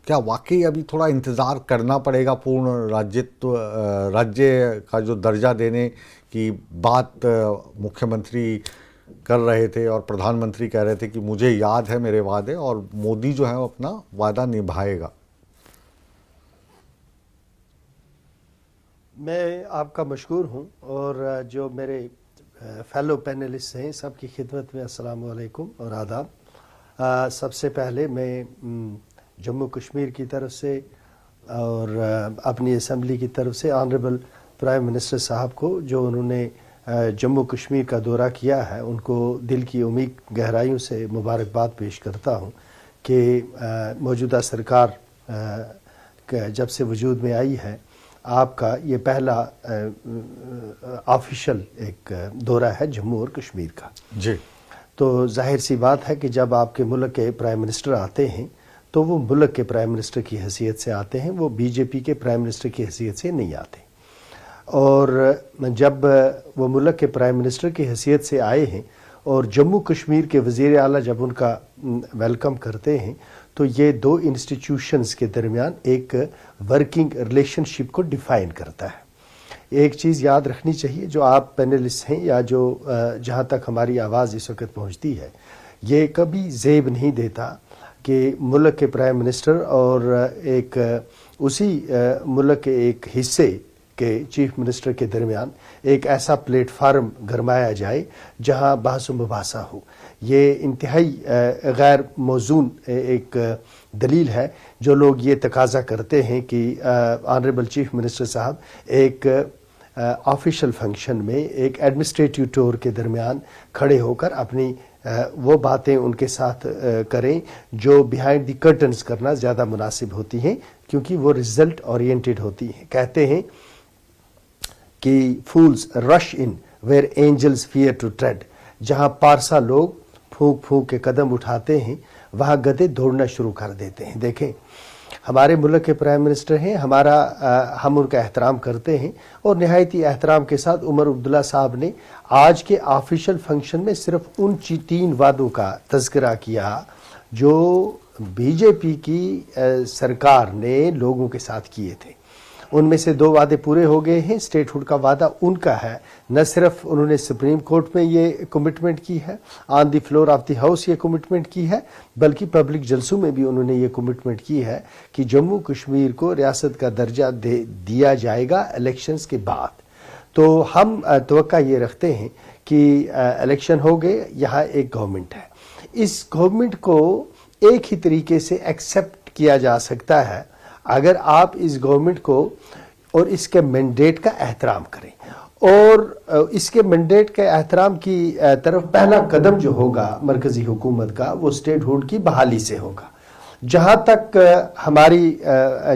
D: क्या वाकई अभी थोड़ा इंतज़ार करना पड़ेगा पूर्ण राज्य का जो दर्जा देने की बात मुख्यमंत्री कर रहे थे और प्रधानमंत्री कह रहे थे कि मुझे याद है मेरे वादे, और मोदी जो है वो अपना वादा निभाएगा?
J: मैं आपका मशकूर हूं और जो मेरे फेलो पैनलिस्ट हैं सबकी खिदमत में अस्सलाम वालेकुम और आदाब। सबसे पहले मैं जम्मू कश्मीर की तरफ से और अपनी असम्बली की तरफ से ऑनरेबल प्राइम मिनिस्टर साहब को जो उन्होंने जम्मू कश्मीर का दौरा किया है उनको दिल की उम्मीद गहराइयों से मुबारकबाद पेश करता हूं कि मौजूदा सरकार जब से वजूद में आई है आपका ये पहला ऑफिशियल एक दौरा है जम्मू और कश्मीर का
D: जी।
J: तो जाहिर सी बात है कि जब आपके मुल्क के प्राइम मिनिस्टर आते हैं तो वो मुल्क के प्राइम मिनिस्टर की हैसियत से आते हैं, वो बीजेपी के प्राइम मिनिस्टर की हैसियत से नहीं आते। और जब वो मुल्क के प्राइम मिनिस्टर की हैसियत से आए हैं और जम्मू कश्मीर के वज़ीर आला जब उनका वेलकम करते हैं तो ये दो इंस्टीट्यूशंस के दरमियान एक वर्किंग रिलेशनशिप को डिफाइन करता है। एक चीज़ याद रखनी चाहिए, जो आप पैनलिस्ट हैं या जो जहाँ तक हमारी आवाज़ इस वक्त पहुँचती है, ये कभी जेब नहीं देता कि मुल्क के प्राइम मिनिस्टर और एक उसी मुल्क के एक हिस्से के चीफ मिनिस्टर के दरमियान एक ऐसा प्लेटफार्म गरमाया जाए जहां बहस मुबासा हो। ये इंतहाई गैर मौजून एक दलील है जो लोग ये तकाजा करते हैं कि ऑनरेबल चीफ मिनिस्टर साहब एक ऑफिशियल फंक्शन में एक एडमिनिस्ट्रेटिव टूर के दरमियान खड़े होकर अपनी वो बातें उनके साथ करें जो बिहाइंड द कर्टन्स करना ज़्यादा मुनासिब होती हैं, क्योंकि वो रिजल्ट ओरिएंटेड होती हैं। कहते हैं कि fools rush in where angels fear to tread, जहां पारसा लोग फूंक फूंक के कदम उठाते हैं वहां गधे दौड़ना शुरू कर देते हैं। देखें, हमारे मुल्क के प्राइम मिनिस्टर हैं, हम उनका एहतराम करते हैं और नहायती एहतराम के साथ उमर अब्दुल्ला साहब ने आज के ऑफिशियल फंक्शन में सिर्फ उन 3 वादों का तज़किरा किया जो बीजेपी की सरकार ने लोगों के साथ किए थे। उनमें से 2 वादे पूरे हो गए हैं। स्टेटहुड का वादा उनका है, न सिर्फ उन्होंने सुप्रीम कोर्ट में ये कमिटमेंट की है, on the floor of the house ये कमिटमेंट की है, बल्कि पब्लिक जलसों में भी उन्होंने ये कमिटमेंट की है कि जम्मू कश्मीर को रियासत का दर्जा दिया जाएगा इलेक्शंस के बाद। तो हम तवक्का ये रखते हैं कि इलेक्शन हो गए, यहाँ एक गवर्नमेंट है, इस गवर्नमेंट को एक ही तरीके से एक्सेप्ट किया जा सकता है अगर आप इस गवर्नमेंट को और इसके मैंडेट का एहतराम करें। और इसके मैंडेट के एहतराम की तरफ पहला कदम जो होगा मरकजी हुकूमत का वो स्टेटहुड की बहाली से होगा। जहां तक हमारी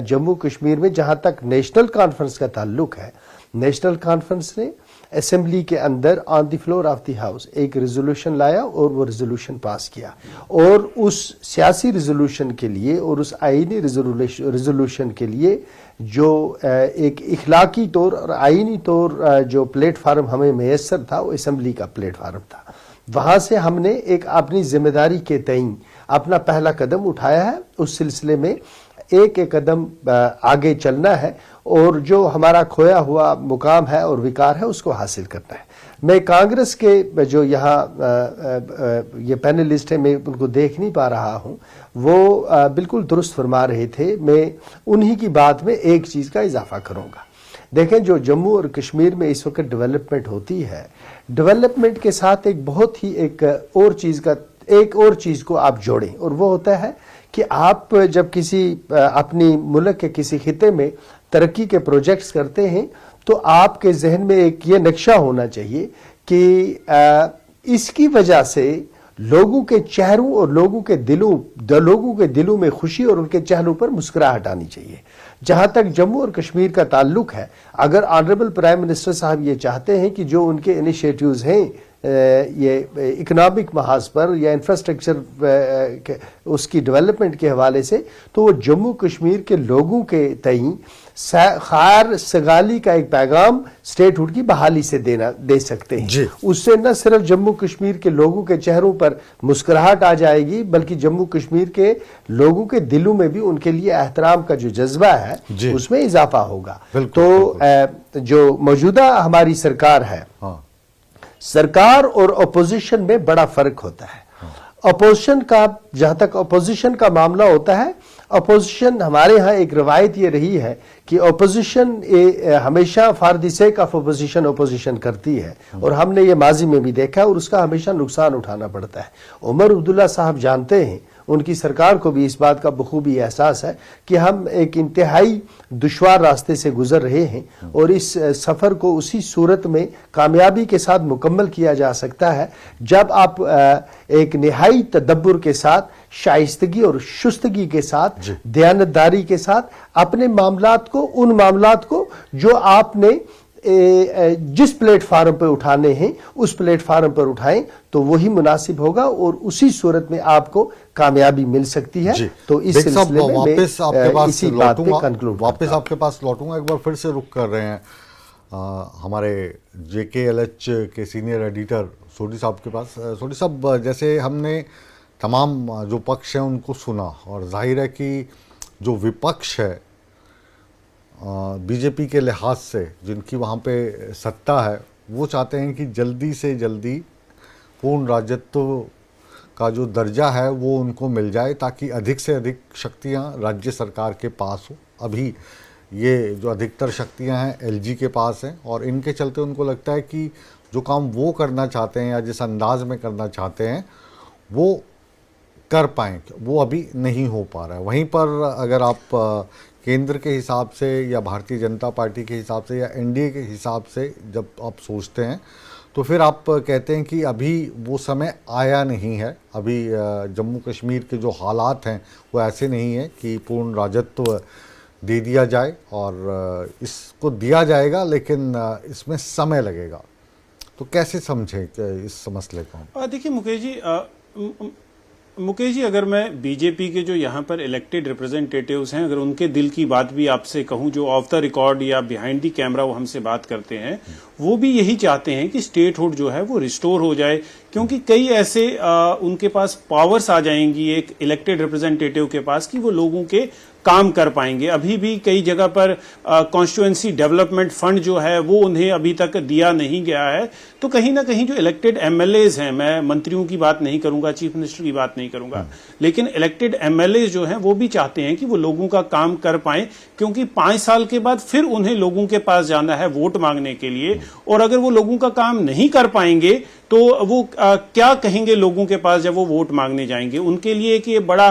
J: जम्मू कश्मीर में जहां तक नेशनल कॉन्फ्रेंस का ताल्लुक है, नेशनल कॉन्फ्रेंस ने असेंबली के अंदर on the floor of the house एक रेजोल्यूशन लाया और वो रेजोल्यूशन पास किया, और उस सियासी रेजोल्यूशन के लिए और उस आईनी रेजोल्यूशन के लिए जो एक इखलाकी तौर और आईनी तौर जो प्लेटफार्म हमें मैसर था वो असेंबली का प्लेटफार्म था। वहां से हमने एक अपनी जिम्मेदारी के तईन अपना पहला कदम उठाया है। उस सिलसिले में एक कदम आगे चलना है और जो हमारा खोया हुआ मुकाम है और विकार है उसको हासिल करना है। मैं कांग्रेस के जो यहाँ ये पैनलिस्ट है, मैं उनको देख नहीं पा रहा हूँ, वो बिल्कुल दुरुस्त फरमा रहे थे। मैं उन्हीं की बात में एक चीज़ का इजाफा करूँगा। देखें, जो जम्मू और कश्मीर में इस वक्त डेवलपमेंट होती है, डेवलपमेंट के साथ एक बहुत ही एक और चीज़ को आप जोड़ें, और वो होता है कि आप जब किसी अपनी मुल्क के किसी खिते में तरक्की के प्रोजेक्ट्स करते हैं तो आपके जहन में एक ये नक्शा होना चाहिए कि इसकी वजह से लोगों के चेहरों और लोगों के दिलों में खुशी और उनके चेहरों पर मुस्कुराहट आनी चाहिए। जहां तक जम्मू और कश्मीर का ताल्लुक है, अगर ऑनरेबल प्राइम मिनिस्टर साहब ये चाहते हैं कि जो उनके इनिशिएटिव्स हैं ये इकोनॉमिक महाज पर या इंफ्रास्ट्रक्चर उसकी डेवलपमेंट के हवाले से, तो वो जम्मू कश्मीर के लोगों के तई खैर सगाली का एक पैगाम स्टेटहुड की बहाली से दे सकते हैं। उससे न सिर्फ जम्मू कश्मीर के लोगों के चेहरों पर मुस्कुराहट आ जाएगी, बल्कि जम्मू कश्मीर के लोगों के दिलों में भी उनके लिए एहतराम का जो जज्बा है उसमें इजाफा होगा। तो जो मौजूदा हमारी सरकार है, सरकार और अपोजिशन में बड़ा फर्क होता है। अपोजिशन का, जहां तक अपोजिशन का मामला होता है, अपोजिशन हमारे यहाँ एक रवायत ये रही है कि अपोजिशन हमेशा for the sake of opposition करती है, और हमने ये माजी में भी देखा है, और उसका हमेशा नुकसान उठाना पड़ता है। उमर अब्दुल्ला साहब जानते हैं, उनकी सरकार को भी इस बात का बखूबी एहसास है कि हम एक इंतहाई दुश्वार रास्ते से गुजर रहे हैं, और इस सफर को उसी सूरत में कामयाबी के साथ मुकम्मल किया जा सकता है जब आप एक निहाई तदब्बुर के साथ, शाइस्तगी और शुस्तगी के साथ, दयानतदारी के साथ अपने मामलात को, उन मामलात को जो आपने जिस प्लेटफार्म पर उठाने हैं उस प्लेटफार्म पर उठाएं, तो वही मुनासिब होगा और उसी सूरत में आपको कामयाबी मिल सकती है। तो इस सिलसिले में
D: वापस आपके पास
J: इसी बात पे कंक्लूड
D: वापस आपके पास लौटूंगा। एक बार फिर से रुक कर रहे हैं हमारे JKLH के सीनियर एडिटर सोडी साहब के पास। सोडी साहब, जैसे हमने तमाम जो पक्ष हैं उनको सुना, और जाहिर है कि जो विपक्ष है बीजेपी के लिहाज से, जिनकी वहाँ पे सत्ता है, वो चाहते हैं कि जल्दी से जल्दी पूर्ण राज्यत्व का जो दर्जा है वो उनको मिल जाए, ताकि अधिक से अधिक शक्तियाँ राज्य सरकार के पास हो। अभी ये जो अधिकतर शक्तियाँ हैं LG के पास हैं, और इनके चलते उनको लगता है कि जो काम वो करना चाहते हैं या जिस अंदाज में करना चाहते हैं वो कर पाएँ, वो अभी नहीं हो पा रहा है। वहीं पर अगर आप केंद्र के हिसाब से या भारतीय जनता पार्टी के हिसाब से या NDA के हिसाब से जब आप सोचते हैं, तो फिर आप कहते हैं कि अभी वो समय आया नहीं है। अभी जम्मू कश्मीर के जो हालात हैं वो ऐसे नहीं है कि पूर्ण राजत्व दे दिया जाए, और इसको दिया जाएगा लेकिन इसमें समय लगेगा। तो कैसे समझें इस मसले को?
F: देखिए मुकेश जी, अगर मैं बीजेपी के जो यहाँ पर इलेक्टेड रिप्रेजेंटेटिव्स हैं, अगर उनके दिल की बात भी आपसे कहूँ, जो ऑफ द रिकॉर्ड या बिहाइंड द कैमरा वो हमसे बात करते हैं, वो भी यही चाहते हैं कि स्टेटहुड जो है वो रिस्टोर हो जाए, क्योंकि कई ऐसे उनके पास पावर्स आ जाएंगी एक इलेक्टेड रिप्रेजेंटेटिव के पास कि वो लोगों के काम कर पाएंगे। अभी भी कई जगह पर कॉन्स्टिट्यूएंसी डेवलपमेंट फंड जो है वो उन्हें अभी तक दिया नहीं गया है। तो कहीं ना कहीं जो इलेक्टेड MLAs हैं, मैं मंत्रियों की बात नहीं करूंगा, चीफ मिनिस्टर की बात नहीं करूंगा, लेकिन इलेक्टेड MLAs जो हैं वो भी चाहते हैं कि वो लोगों का काम कर पाएं, क्योंकि 5 साल के बाद फिर उन्हें लोगों के पास जाना है वोट मांगने के लिए, और अगर वो लोगों का काम नहीं कर पाएंगे तो वो क्या कहेंगे लोगों के पास जब वो वोट मांगने जाएंगे। उनके लिए कि ये बड़ा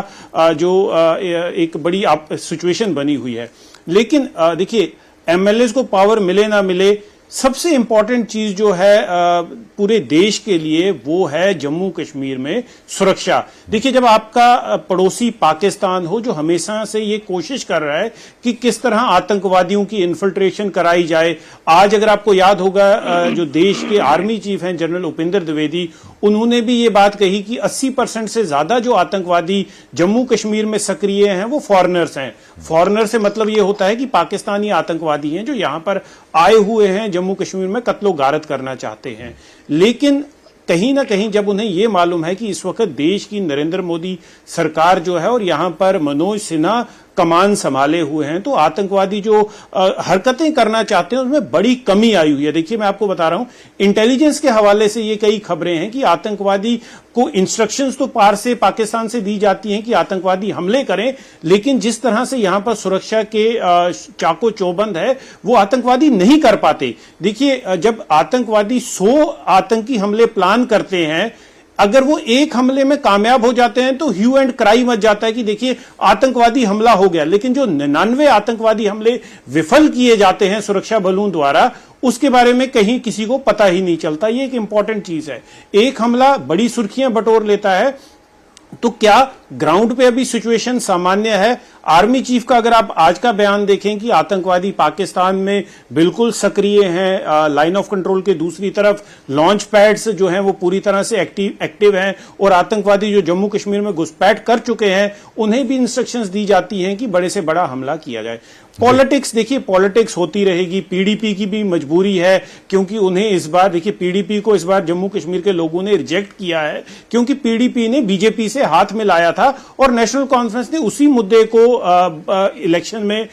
F: एक बड़ी सिचुएशन बनी हुई है। लेकिन देखिए, MLAs को पावर मिले ना मिले, सबसे इंपॉर्टेंट चीज जो है पूरे देश के लिए वो है जम्मू कश्मीर में सुरक्षा। देखिए, जब आपका पड़ोसी पाकिस्तान हो, जो हमेशा से ये कोशिश कर रहा है कि किस तरह आतंकवादियों की इन्फिल्ट्रेशन कराई जाए। आज अगर आपको याद होगा, जो देश के आर्मी चीफ हैं जनरल उपेंद्र द्विवेदी, उन्होंने भी ये बात कही कि 80% से ज्यादा जो आतंकवादी जम्मू कश्मीर में सक्रिय हैं वो फॉरेनर्स हैं। फॉरेनर से मतलब ये होता है कि पाकिस्तानी आतंकवादी हैं जो यहां पर आए हुए हैं, जम्मू कश्मीर में कत्लो गारत करना चाहते हैं। लेकिन कहीं ना कहीं जब उन्हें यह मालूम है कि इस वक्त देश की नरेंद्र मोदी सरकार जो है और यहां पर मनोज सिन्हा कमान संभाले हुए हैं, तो आतंकवादी जो हरकतें करना चाहते हैं उसमें बड़ी कमी आई हुई है। देखिए, मैं आपको बता रहा हूं, इंटेलिजेंस के हवाले से ये कई खबरें हैं कि आतंकवादी को इंस्ट्रक्शंस तो पार से पाकिस्तान से दी जाती हैं कि आतंकवादी हमले करें, लेकिन जिस तरह से यहां पर सुरक्षा के चाको चौबंद है वो आतंकवादी नहीं कर पाते। देखिए, जब आतंकवादी 100 आतंकी हमले प्लान करते हैं अगर वो एक हमले में कामयाब हो जाते हैं तो ह्यू एंड क्राई मच जाता है कि देखिए आतंकवादी हमला हो गया, लेकिन जो 99 आतंकवादी हमले विफल किए जाते हैं सुरक्षा बलों द्वारा, उसके बारे में कहीं किसी को पता ही नहीं चलता। ये एक इंपॉर्टेंट चीज है। एक हमला बड़ी सुर्खियां बटोर लेता है, तो क्या ग्राउंड पे अभी सिचुएशन सामान्य है? आर्मी चीफ का अगर आप आज का बयान देखें कि आतंकवादी पाकिस्तान में बिल्कुल सक्रिय हैं, लाइन ऑफ कंट्रोल के दूसरी तरफ लॉन्च पैड्स जो हैं वो पूरी तरह से एक्टिव हैं, और आतंकवादी जो जम्मू कश्मीर में घुसपैठ कर चुके हैं उन्हें भी इंस्ट्रक्शंस दी जाती हैं कि बड़े से बड़ा हमला किया जाए। पॉलिटिक्स, देखिए पॉलिटिक्स होती रहेगी। पीडीपी की भी मजबूरी है, क्योंकि उन्हें इस बार, देखिए पीडीपी को इस बार जम्मू कश्मीर के लोगों ने रिजेक्ट किया है, क्योंकि पीडीपी ने बीजेपी से हाथ मिलाया था और नेशनल कॉन्फ्रेंस ने उसी मुद्दे को इलेक्शन में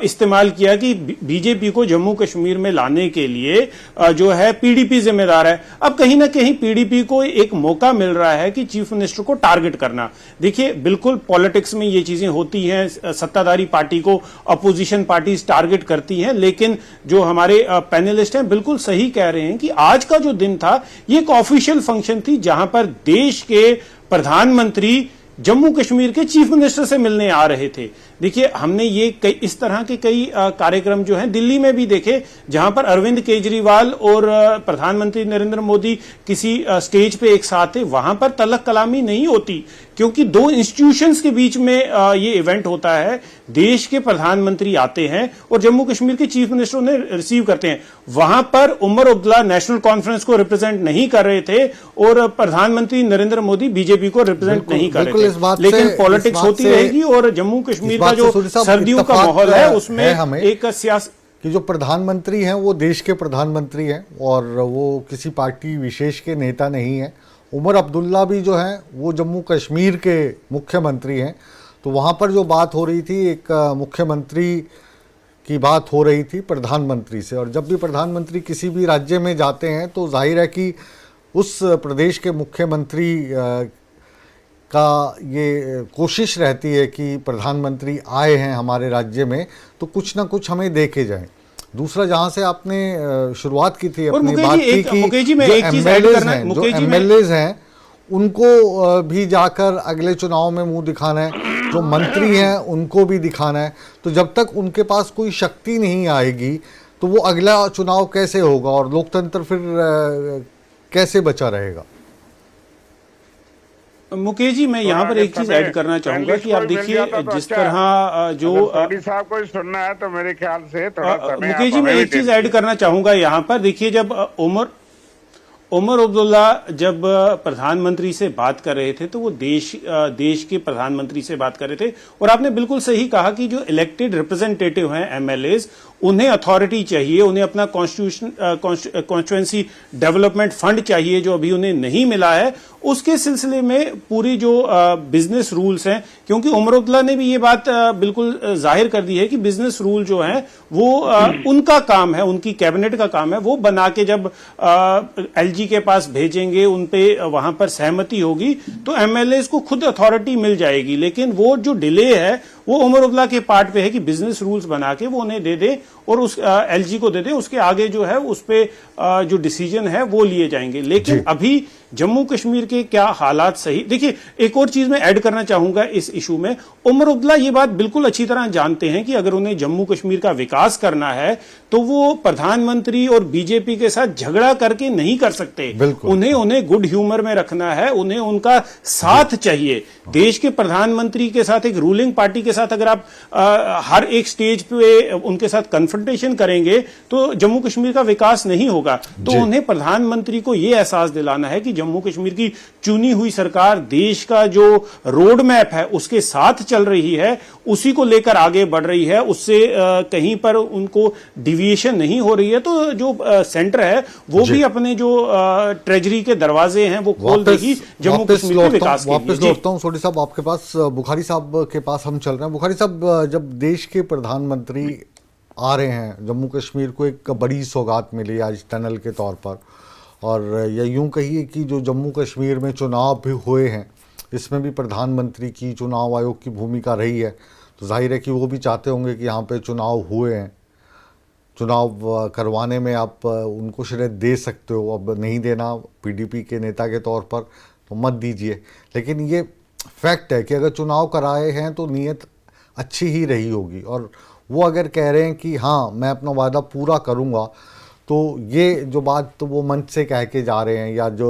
F: इस्तेमाल किया कि बीजेपी को जम्मू कश्मीर में लाने के लिए जो है पीडीपी जिम्मेदार है। अब कहीं ना कहीं पीडीपी को एक मौका मिल रहा है कि चीफ मिनिस्टर को टारगेट करना। देखिए बिल्कुल पॉलिटिक्स में ये चीजें होती हैं, सत्ताधारी पार्टी को अपोजिशन पार्टीज टारगेट करती हैं, लेकिन जो हमारे पैनलिस्ट हैं बिल्कुल सही कह रहे हैं कि आज का जो दिन था ये एक ऑफिशियल फंक्शन थी जहां पर देश के प्रधानमंत्री जम्मू कश्मीर के चीफ मिनिस्टर से मिलने आ रहे थे। देखिए हमने ये इस तरह के कई कार्यक्रम जो हैं दिल्ली में भी देखे, जहां पर अरविंद केजरीवाल और प्रधानमंत्री नरेंद्र मोदी किसी स्टेज पे एक साथ थे। वहां पर तलक कलामी नहीं होती, क्योंकि दो इंस्टीट्यूशंस के बीच में ये इवेंट होता है। देश के प्रधानमंत्री आते हैं और जम्मू कश्मीर के चीफ मिनिस्टर उन्हें रिसीव करते हैं। वहां पर उमर अब्दुल्ला नेशनल कॉन्फ्रेंस को रिप्रेजेंट नहीं कर रहे थे और प्रधानमंत्री नरेंद्र मोदी बीजेपी को रिप्रेजेंट नहीं कर रहे थे। लेकिन पॉलिटिक्स होती रहेगी और जम्मू कश्मीर का जो सर्दियों का माहौल है उसमें एक सियासत
D: कि जो प्रधानमंत्री हैं वो देश के प्रधानमंत्री हैं और वो किसी पार्टी विशेष के नेता नहीं हैं। उमर अब्दुल्ला भी जो हैं वो जम्मू कश्मीर के मुख्यमंत्री हैं। तो वहाँ पर जो बात हो रही थी, एक मुख्यमंत्री की बात हो रही थी प्रधानमंत्री से, और जब भी प्रधानमंत्री किसी भी राज्य में जाते हैं तो जाहिर है कि उस प्रदेश के मुख्यमंत्री का ये कोशिश रहती है कि प्रधानमंत्री आए हैं हमारे राज्य में तो कुछ ना कुछ हमें दे के जाएं। दूसरा, जहां से आपने शुरुआत की थी अपनी बात की कि जो एमएलएज हैं उनको भी जाकर अगले चुनाव में मुंह दिखाना है, जो मंत्री हैं उनको भी दिखाना है। तो जब तक उनके पास कोई शक्ति नहीं आएगी तो वो अगला चुनाव कैसे होगा और लोकतंत्र फिर कैसे बचा रहेगा?
F: मुकेश जी, मैं यहाँ पर एक चीज ऐड करना चाहूंगा कि आप देखिए जिस तरह जो
H: साहब को सुनना है तो मेरे ख्याल से थोड़ा
F: मुकेश जी, मैं एक चीज ऐड करना चाहूंगा यहाँ पर। देखिए जब उमर अब्दुल्ला जब प्रधानमंत्री से बात कर रहे थे तो वो देश के प्रधानमंत्री से बात कर रहे थे, और आपने बिल्कुल सही कहा कि जो इलेक्टेड रिप्रेजेंटेटिव हैं एमएलएज, उन्हें अथॉरिटी चाहिए, उन्हें अपना कॉन्स्टिट्यूएंसी डेवलपमेंट फंड चाहिए जो अभी उन्हें नहीं मिला है। उसके सिलसिले में पूरी जो बिजनेस रूल्स हैं, क्योंकि उमर अब्दुल्ला ने भी ये बात बिल्कुल जाहिर कर दी है कि बिजनेस रूल जो हैं वो उनका काम है, उनकी कैबिनेट का काम है। वो बना के जब एलजी के पास भेजेंगे, उन पे वहां पर सहमति होगी तो एमएलएज को खुद अथॉरिटी मिल जाएगी। लेकिन वो जो डिले है वो उमर अब्दुल्ला के पार्ट पे है कि बिजनेस रूल्स बना के वो उन्हें दे दे और उस एलजी को दे दे, उसके आगे जो है उस पे जो डिसीजन है वो लिए जाएंगे। लेकिन अभी जम्मू कश्मीर के क्या हालात सही, देखिए एक और चीज मैं ऐड करना चाहूंगा इस इशू में। उमर अब्दुल्ला ये बात बिल्कुल अच्छी तरह जानते हैं कि अगर उन्हें जम्मू कश्मीर का विकास करना है तो वो प्रधानमंत्री और बीजेपी के साथ झगड़ा करके नहीं कर सकते। उन्हें गुड ह्यूमर में रखना है, उन्हें उनका साथ चाहिए। देश के प्रधानमंत्री के साथ, एक रूलिंग पार्टी के साथ अगर आप हर एक स्टेज पे उनके साथ कन्फ्रंटेशन करेंगे तो जम्मू कश्मीर का विकास नहीं होगा। तो उन्हें प्रधानमंत्री को यह एहसास दिलाना है कि जम्मू कश्मीर की चुनी हुई सरकार देश का जो रोड मैप है उसके साथ चल रही है, उसी को लेकर आगे बढ़ रही है, उससे कहीं पर उनको डिविएशन नहीं हो रही है। तो जो सेंटर है वो भी अपने जो ट्रेजरी के दरवाजे हैं वो खोल देगी जम्मू कश्मीर के विकास के लिए।
D: वापस लौटता हूं सोडी साहब आपके पास, बुखारी साहब के पास हम चल रहे हैं। बुखारी साहब, जब देश के प्रधानमंत्री आ रहे हैं, जम्मू कश्मीर को एक बड़ी सौगात मिली आज टनल के तौर पर, और या यूं कहिए कि जो जम्मू कश्मीर में चुनाव भी हुए हैं इसमें भी प्रधानमंत्री की, चुनाव आयोग की भूमिका रही है। तो जाहिर है कि वो भी चाहते होंगे कि यहाँ पे चुनाव हुए हैं, चुनाव करवाने में आप उनको श्रेय दे सकते हो। अब नहीं देना पीडीपी के नेता के तौर पर तो मत दीजिए, लेकिन ये फैक्ट है कि अगर चुनाव कराए हैं तो नीयत अच्छी ही रही होगी। और वो अगर कह रहे हैं कि हाँ मैं अपना वादा पूरा करूँगा, तो ये जो बात तो वो मंच से कह के जा रहे हैं, या जो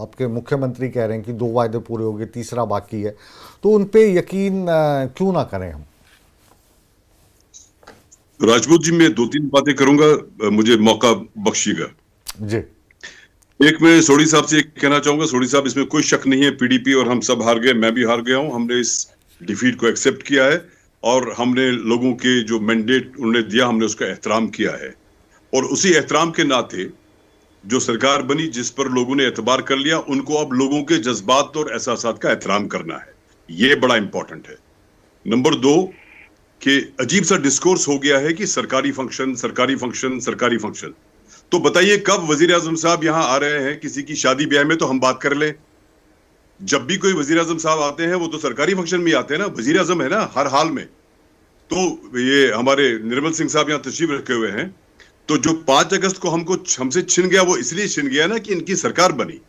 D: आपके मुख्यमंत्री कह रहे हैं कि 2 वायदे पूरे हो गए, तीसरा बाकी है, तो उन पे यकीन क्यों ना करें हम?
G: राजपूत जी, मैं 2-3 बातें करूंगा, मुझे मौका बख्शिएगा
D: जी।
G: एक मैं सोढ़ी साहब से कहना चाहूंगा, सोढ़ी साहब इसमें कोई शक नहीं है, पीडीपी और हम सब हार गए, मैं भी हार गया हूं। हमने इस डिफीट को एक्सेप्ट किया है और हमने लोगों के जो मैंडेट उन्होंने दिया हमने उसका एहतराम किया है। और उसी एहतराम के नाते जो सरकार बनी, जिस पर लोगों ने एतबार कर लिया, उनको अब लोगों के जज्बात और एहसासात का एहतराम करना है। ये बड़ा इंपॉर्टेंट है। नंबर 2 कि अजीब सा डिस्कोर्स हो गया है कि सरकारी फंक्शन, सरकारी फंक्शन, सरकारी फंक्शन। तो बताइए कब वजीर आजम साहब यहां आ रहे हैं किसी की शादी ब्याह में तो हम बात कर लें। जब भी कोई वजीर आजम साहब आते हैं वो तो सरकारी फंक्शन में आते हैं ना, वजीर आजम है ना हर हाल में। तो ये हमारे निर्मल सिंह साहब यहां तशरीफ रखे हुए हैं, तो जो 5 अगस्त को हमसे छिन गया वो इसलिए छिन गया ना कि इनकी सरकार बनी।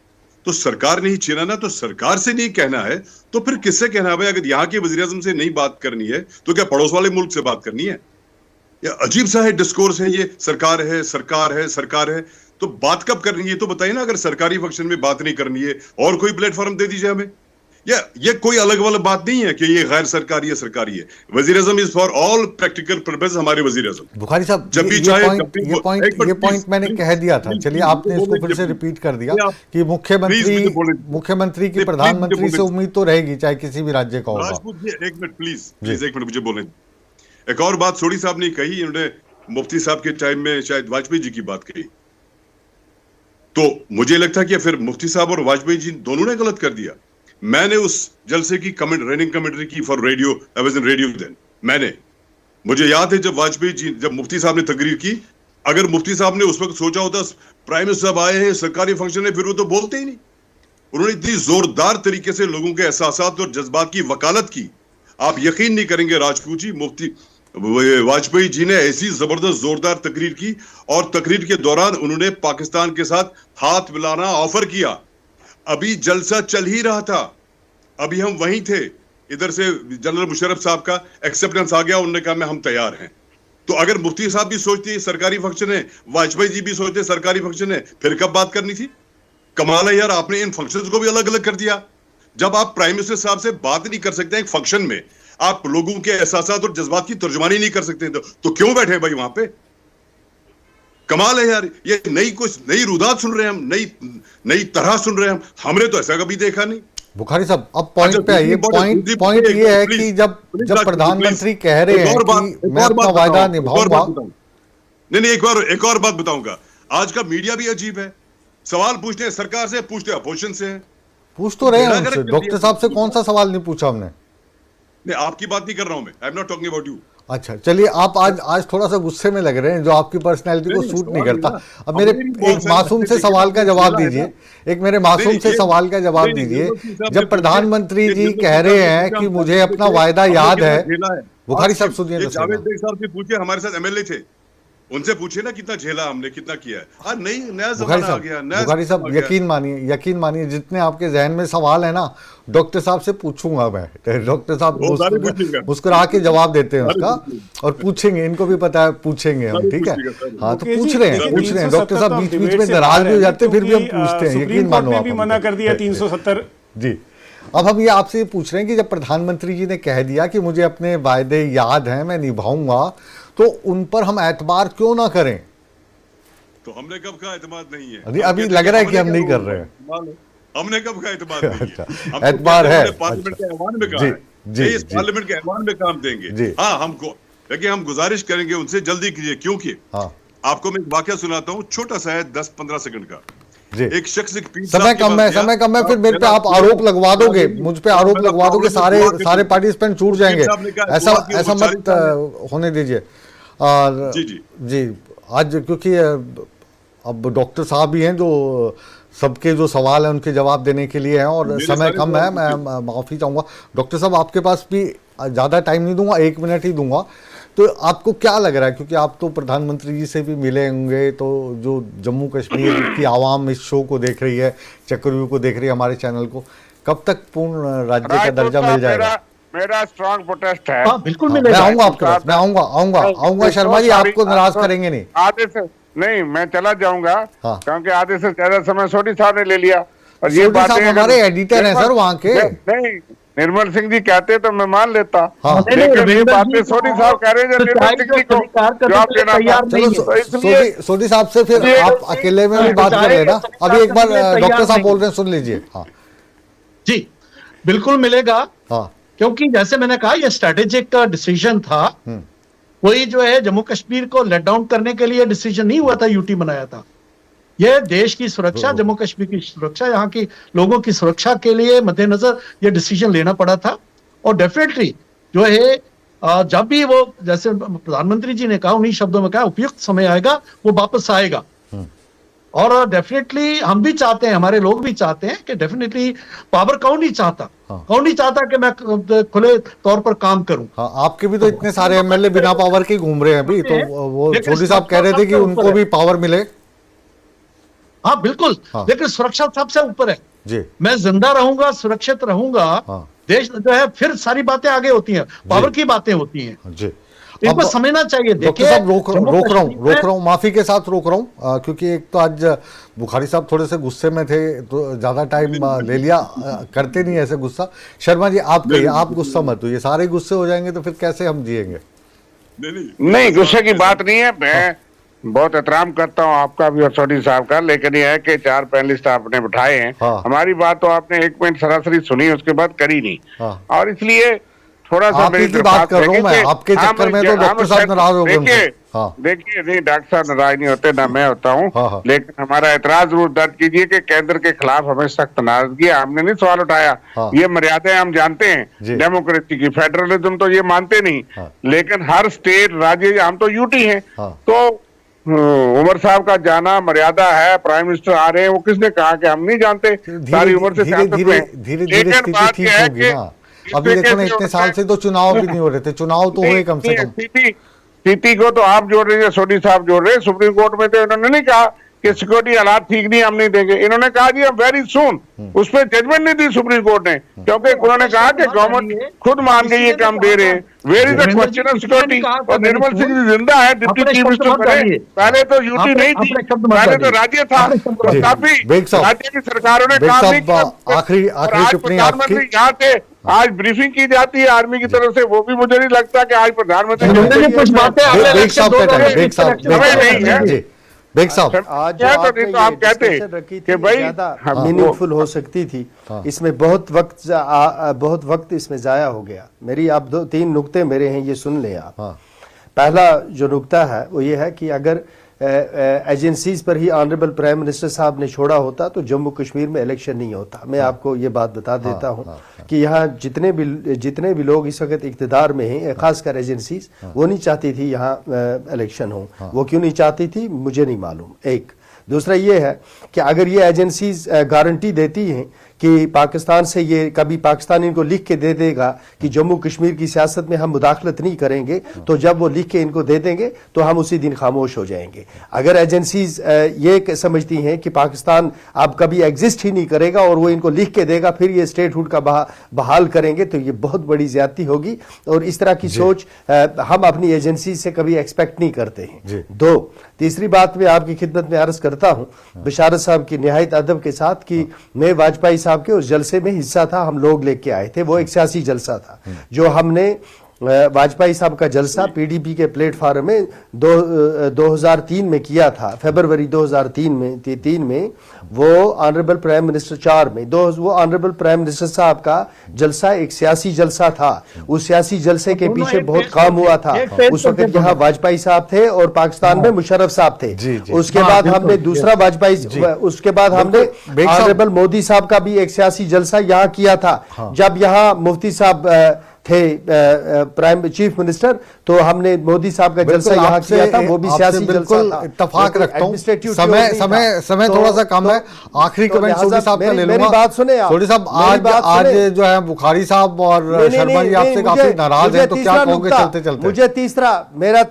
G: तो सरकार ने ही छीना ना, तो सरकार से नहीं कहना है तो फिर किससे कहना है भाई? अगर यहाँ के वजीर आजम से नहीं बात करनी है तो क्या पड़ोस वाले मुल्क से बात करनी है? या अजीब सा है डिस्कोर्स है ये, सरकार है, सरकार है, सरकार है। तो बात कब करनी है तो बताइए ना। अगर सरकारी फंक्शन में बात नहीं करनी है और कोई प्लेटफॉर्म दे दीजिए हमें। या ये कोई अलग वाला बात नहीं है कि ये गैर सरकारी है, सरकारी है। वजीर आजम is for all practical purpose हमारे वजीर आजम।
D: बुखारी साहब,
G: जब भी
D: ये पॉइंट मैंने कह दिया था, चलिए आपने इसको फिर से रिपीट कर दिया कि मुख्यमंत्री की प्रधानमंत्री से उम्मीद तो रहेगी चाहे किसी भी राज्य का होगा।
G: राजपूत जी, एक मिनट प्लीज एक मिनट मुझे बोलने। एक और बात सोढ़ी साहब ने कही, इन्होंने मुफ्ती साहब के टाइम में शायद वाजपेयी जी की बात कही, तो मुझे लगता है कि फिर मुफ्ती साहब और वाजपेयी जी दोनों ने गलत कर दिया। मैंने उस जलसे की रनिंग कमेंट्री की for radio, I was in radio then. मुझे याद है जब मुफ्ती साहब ने तकरीर की, अगर मुफ्ती साहब ने उस वक्त सोचा होता प्राइम मिनिस्टर साहब आए हैं, सरकारी फंक्शन है, फिर वो तो बोलते ही नहीं। उन्होंने इतनी जोरदार तरीके से लोगों के एहसासात और जज्बात की वकालत की, आप यकीन नहीं करेंगे राजपूत जी। मुफ्ती वाजपेयी जी ने ऐसी जबरदस्त जोरदार तकरीर की, और तकरीर के दौरान उन्होंने पाकिस्तान के साथ हाथ मिलाना ऑफर किया। अभी जलसा चल ही रहा था, अभी हम वहीं थे, इधर से जनरल मुशर्रफ साहब का एक्सेप्टेंस आ गया, उन्होंने कहा हम तैयार हैं। तो अगर मुफ्ती साहब भी सोचते सरकारी फंक्शन है, वाजपेयी जी भी सोचते सरकारी फंक्शन है, फिर कब बात करनी थी? कमाल है यार, आपने इन फंक्शंस को भी अलग अलग कर दिया। जब आप प्राइम मिनिस्टर साहब से बात नहीं कर सकते एक फंक्शन में, आप लोगों के एहसासात और जज्बात की तर्जुमानी नहीं कर सकते, तो क्यों बैठे भाई वहां पे? कमाल है यार, ये नई रुदात सुन रहे हैं हम, नई तरह सुन रहे हैं हम। हमने तो ऐसा कभी देखा नहीं।
D: बुखारी साहब, अब पॉइंट पे आइए। पॉइंट ये है कि जब प्रधानमंत्री कह रहे हैं कि मैं अपना वायदा निभाऊंगा।
G: नहीं, एक और बात बताऊंगा। आज का मीडिया भी अजीब है, सवाल पूछते हैं सरकार से, पूछते अपोजिशन से।
D: पूछ तो रहे हैं उनसे, डॉक्टर साहब से कौन सा सवाल नहीं पूछा हमने?
G: नहीं, आपकी बात नहीं कर रहा हूं मैं, I am not talking about you.
D: अच्छा, चलिए, आप आज थोड़ा सा गुस्से में लग रहे हैं, जो आपकी पर्सनैलिटी को सूट नहीं करता। अब मेरे एक मासूम से सवाल का जवाब दीजिए, जब प्रधानमंत्री जी कह रहे हैं कि मुझे अपना वायदा याद है। बुखारी साहब सुनिए,
G: जावेद बेग साहब से पूछिए, हमारे साथ एमएलए थे, उनसे पूछे ना कितना झेला हमने, कितना किया है। नया जमाना आ गया।
D: बुखारी साहब, यकीन मानिए जितने आपके जहन में सवाल है ना, डॉक्टर साहब से पूछूंगा मैं। डॉक्टर साहब मुस्कुरा के जवाब देते हैं उसका, और पूछेंगे, इनको भी पता है, पूछेंगे हम, ठीक है। हाँ, तो पूछ रहे हैं डॉक्टर साहब, बीच में नाराज भी हो जाते हैं, फिर भी हम पूछते हैं। यकीन मानो, आप
F: मना कर दिया 370
D: जी। अब हम ये आपसे पूछ रहे हैं कि जब प्रधानमंत्री जी ने कह दिया कि मुझे अपने वायदे याद हैं, मैं निभाऊंगा, तो उन पर हम एतबार क्यों ना करें?
G: तो हमने कब कहा एतबार नहीं है?
D: अभी लग रहा है कि हम नहीं कर रहे हैं।
G: हमने कब कहा एतबार नहीं है?
D: अच्छा, एतबार है।
G: पार्लियामेंट के ऐवान में कहा है, इस पार्लियामेंट के ऐवान में काम देंगे। हाँ, हम गुजारिश करेंगे उनसे, जल्दी कीजिए, क्योंकि आपको मैं एक वाकया सुनाता हूँ, छोटा सा है, 10-15 सेकंड का। एक शख्स
D: समय कम है, फिर मेरे पे आप आरोप लगवा दोगे, मुझ पे आरोप लगवा दोगे, सारे पार्टिसिपेंट छूट जाएंगे। ऐसा मत होने दीजिए। और जी, आज क्योंकि अब डॉक्टर साहब भी हैं जो सबके जो सवाल हैं उनके जवाब देने के लिए हैं, और समय कम है, मैं माफी चाहूँगा। डॉक्टर साहब, आपके पास भी ज़्यादा टाइम नहीं दूंगा, 1 मिनट ही दूंगा। तो आपको क्या लग रहा है, क्योंकि आप तो प्रधानमंत्री जी से भी मिले होंगे, तो जो जम्मू कश्मीर की आवाम इस शो को देख रही है, चक्रव्यूह को देख रही है, हमारे चैनल को, कब तक पूर्ण राज्य का दर्जा मिल जाएगा?
H: मेरा स्ट्रांग प्रोटेस्ट है।
I: बिल्कुल
D: मैं
I: मिलेगा।
D: आऊंगा आपके पास, मैं आऊंगा शर्मा जी, आपको नाराज करेंगे नहीं।
H: आधे से नहीं, मैं चला जाऊंगा,
D: हाँ।
H: क्योंकि आधे से ज्यादा समय सोढी साहब ने ले लिया। और ये
D: सोढी साहब
H: बातें
D: हमारे एडिटर हैं सर वहाँ के।
H: नहीं, निर्मल सिंह जी कहते तो मैं मान लेता,
D: हाँ।
H: लेकिन ये बातें सोढी साहब कह रहे हैं, निर्मल सिंह जी को जवाब देना था।
D: चलो सोढी साहब से फिर आप अकेले में भी बात कर लेना। अभी एक बार डॉक्टर साहब बोल रहे हैं, सुन लीजिए। हाँ
I: जी, बिल्कुल मिलेगा।
D: हाँ,
I: क्योंकि जैसे मैंने कहा, यह स्ट्रेटेजिक डिसीजन था। कोई जो है जम्मू कश्मीर को लेट डाउन करने के लिए डिसीजन नहीं हुआ था, यूटी बनाया था। यह देश की सुरक्षा, जम्मू कश्मीर की सुरक्षा, यहाँ की लोगों की सुरक्षा के लिए मद्देनजर यह डिसीजन लेना पड़ा था। और डेफिनेटली जो है जब भी वो, जैसे प्रधानमंत्री जी ने कहा, उन्हीं शब्दों में कहा, उपयुक्त समय आएगा वो वापस आएगा। और डेफिनेटली हम भी चाहते हैं, हमारे लोग भी चाहते हैं कि डेफिनेटली पावर कौन नहीं चाहता, कौन नहीं चाहता कि मैं खुले तौर पर काम करूं।
D: हाँ, आपके भी तो इतने सारे एमएलए बिना पावर के घूम रहे हैं अभी, तो वो सोढी साहब कह रहे थे कि उनको भी पावर मिले।
I: हाँ बिल्कुल, लेकिन सुरक्षा सबसे ऊपर है
D: जी।
I: मैं जिंदा रहूंगा, सुरक्षित रहूंगा, देश जो है, फिर सारी बातें आगे होती हैं, पावर की बातें होती हैं
D: जी।
I: इनको समझना चाहिए।
D: डॉक्टर साहब रोक रहा हूँ, माफी के साथ रोक रहा हूँ, क्योंकि एक तो आज बुखारी साहब थोड़े से गुस्से में थे, तो ज्यादा टाइम ले लिया। करते नहीं ऐसे गुस्सा। शर्मा जी आप कहिए, आप गुस्सा मत होइए, सारे गुस्से हो जाएंगे तो फिर कैसे हम जिएंगे?
H: नहीं, गुस्से की बात नहीं है। मैं बहुत एहतराम करता हूँ आपका भी और सोढी साहब का, लेकिन यह है कि 4 पैनलिस्ट आपने बिठाए हैं। हमारी बात तो आपने 1 मिनट सरासरी सुनी, उसके बाद करी नहीं। और इसलिए थोड़ा सा
D: आप की बात कर रहा हूँ मैं, आपके चक्कर में तो डॉक्टर साहब नाराज हो गए।
H: देखिए, नहीं, डॉक्टर साहब नाराज नहीं होते, ना मैं होता हूँ, लेकिन हमारा एतराज जरूर दर्ज कीजिए कि केंद्र के खिलाफ हमें सख्त नाराजगी है। हमने नहीं सवाल उठाया, ये मर्यादाएं हम जानते हैं डेमोक्रेसी की, फेडरलिज्म तो ये मानते नहीं, लेकिन हर स्टेट, राज्य, हम तो यूटी हैं, तो उमर साहब का जाना मर्यादा है। प्राइम मिनिस्टर आ रहे हैं, वो किसने कहा कि हम नहीं जानते? सारी उम्र से
D: धीरे स्थिति ठीक होगी ना। अभी देखो ना, इतने साल से तो चुनाव भी नहीं हो रहे थे, चुनाव तो हुए कम से कम।
H: स्थिति को तो आप जोड़ रहे हैं, सोढी साहब जोड़ रहे हैं। सुप्रीम कोर्ट में तो इन्होंने नहीं कहा कि सिक्योरिटी हालात ठीक नहीं, हम नहीं देंगे। इन्होंने कहा जी हम वेरी सून, उस पर जजमेंट नहीं दी सुप्रीम कोर्ट ने, क्योंकि उन्होंने कहा कि गवर्नमेंट खुद मान गई है कि हम दे रहे हैं। Where is the question of security? और निर्मल सिंह जी जिंदा है, डिप्टी चीफ मिनिस्टर बने। पहले तो यूटी नहीं थी, पहले तो राज्य था। काफी राज्य की सरकारों ने काम नहीं किया।
D: आखिरी टिप्पणी आपकी।
H: यहाँ थे, आज ब्रीफिंग की जाती है आर्मी की तरफ से, वो भी मुझे नहीं लगता कि आज प्रधानमंत्री
I: कुछ बातें
D: बेग साहब
J: आज जो आपने ये डिस्कशन रखी थी ज्यादा मीनिंगफुल हो सकती थी। इसमें बहुत वक्त इसमें जाया हो गया। मेरी आप 2-3 नुक्ते मेरे हैं, ये सुन लें आप। पहला जो नुक्ता है वो ये है कि अगर एजेंसीज पर ही ऑनरेबल प्राइम मिनिस्टर साहब ने छोड़ा होता तो जम्मू कश्मीर में इलेक्शन नहीं होता। मैं आपको ये बात बता देता हूँ कि यहाँ जितने भी लोग इस वक्त इक्तिदार में हैं, खासकर एजेंसीज, वो नहीं चाहती थी यहाँ इलेक्शन हो। वो क्यों नहीं चाहती थी मुझे नहीं मालूम। एक दूसरा ये है कि अगर ये एजेंसीज गारंटी देती हैं कि पाकिस्तान से, ये कभी पाकिस्तान इनको लिख के दे देगा कि जम्मू कश्मीर की सियासत में हम मुदाखलत नहीं करेंगे, तो जब वो लिख के इनको दे देंगे तो हम उसी दिन खामोश हो जाएंगे। अगर एजेंसीज ये समझती हैं कि पाकिस्तान अब कभी एग्जिस्ट ही नहीं करेगा और वो इनको लिख के देगा, फिर ये स्टेटहुड का बहाल करेंगे, तो ये बहुत बड़ी ज्यादती होगी। और इस तरह की सोच हम अपनी एजेंसी से कभी एक्सपेक्ट नहीं करते हैं। 2, तीसरी बात मैं आपकी खिदमत में अर्ज करता हूं, बशारत साहब की निहायत अदब के साथ, कि मैं वाजपेयी साहब के उस जलसे में हिस्सा था, हम लोग लेके आए थे। वो एक सियासी जलसा था जो हमने, वाजपेयी साहब का जलसा पीडीपी के प्लेटफॉर्म में 2003 में किया था, फरवरी 2003 में वो ऑनरेबल प्राइम मिनिस्टर 4 में वो ऑनरेबल प्राइम मिनिस्टर साहब का जलसा एक सियासी जलसा था। उस सियासी जलसे के पीछे बहुत काम हुआ था। उस वक्त यहाँ वाजपेयी साहब थे और पाकिस्तान में मुशर्रफ साहब थे। उसके बाद हमने दूसरा उसके बाद हमने ऑनरेबल मोदी साहब का भी एक सियासी जलसा यहाँ किया था, जब यहाँ मुफ्ती साहब थे प्राइम चीफ मिनिस्टर, तो हमने मोदी साहब का जलसा यहाँ किया था, वो भी सियासी जलसा था।
D: इत्तेफाक रखता हूँ,
J: एडमिनिस्ट्रेटिव
D: समय थोड़ा सा कम है। आखिरी कमेंट सोडी साहब का ले लूंगा।
J: मेरी बात सुने आप।
D: सोडी साहब, आज जो है बुखारी साहब और शर्मा जी आपसे काफी नाराज हैं, तो क्या कहोगे चलते चलते?
J: मेरा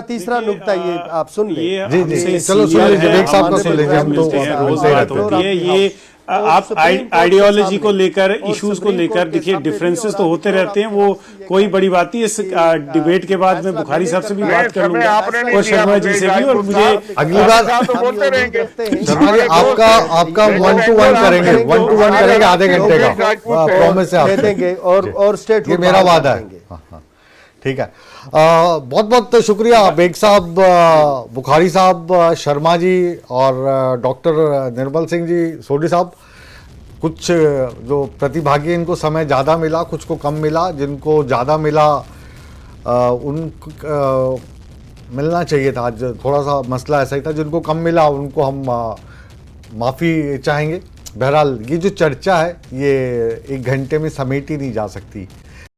J: तीसरा नुक्ता ये आप सुन लीजिए।
D: जी, चलो सुन लीजिए, बेग साहब का सुन लीजिए। हम तो
F: रोज बात होती है, ये आप आइडियोलॉजी को लेकर, इश्यूज को लेकर, देखिए डिफरेंसेस तो होते रहते हैं, वो कोई बड़ी बात नहीं। इस डिबेट के बाद मैं बुखारी साहब से भी बात कर लूंगा और शर्मा जी से भी, और मुझे
D: अगली बार
H: बोलते रहेंगे।
D: शर्मा जी आपका 1-to-1 करेंगे, 1-to-1 करेंगे आधे घंटे का, प्रॉमिस है आप
J: देंगे और स्टेट
D: ये मेरा वादा है। ठीक है, बहुत बहुत शुक्रिया बेग साहब, बुखारी साहब, शर्मा जी और डॉक्टर निर्मल सिंह जी, सोडी साहब। कुछ जो प्रतिभागी इनको समय ज़्यादा मिला, कुछ को कम मिला। जिनको ज़्यादा मिला उनको मिलना चाहिए था। आज थोड़ा सा मसला ऐसा ही था। जिनको कम मिला उनको हम माफ़ी चाहेंगे। बहरहाल ये जो चर्चा है ये 1 घंटे में समेटी नहीं जा सकती।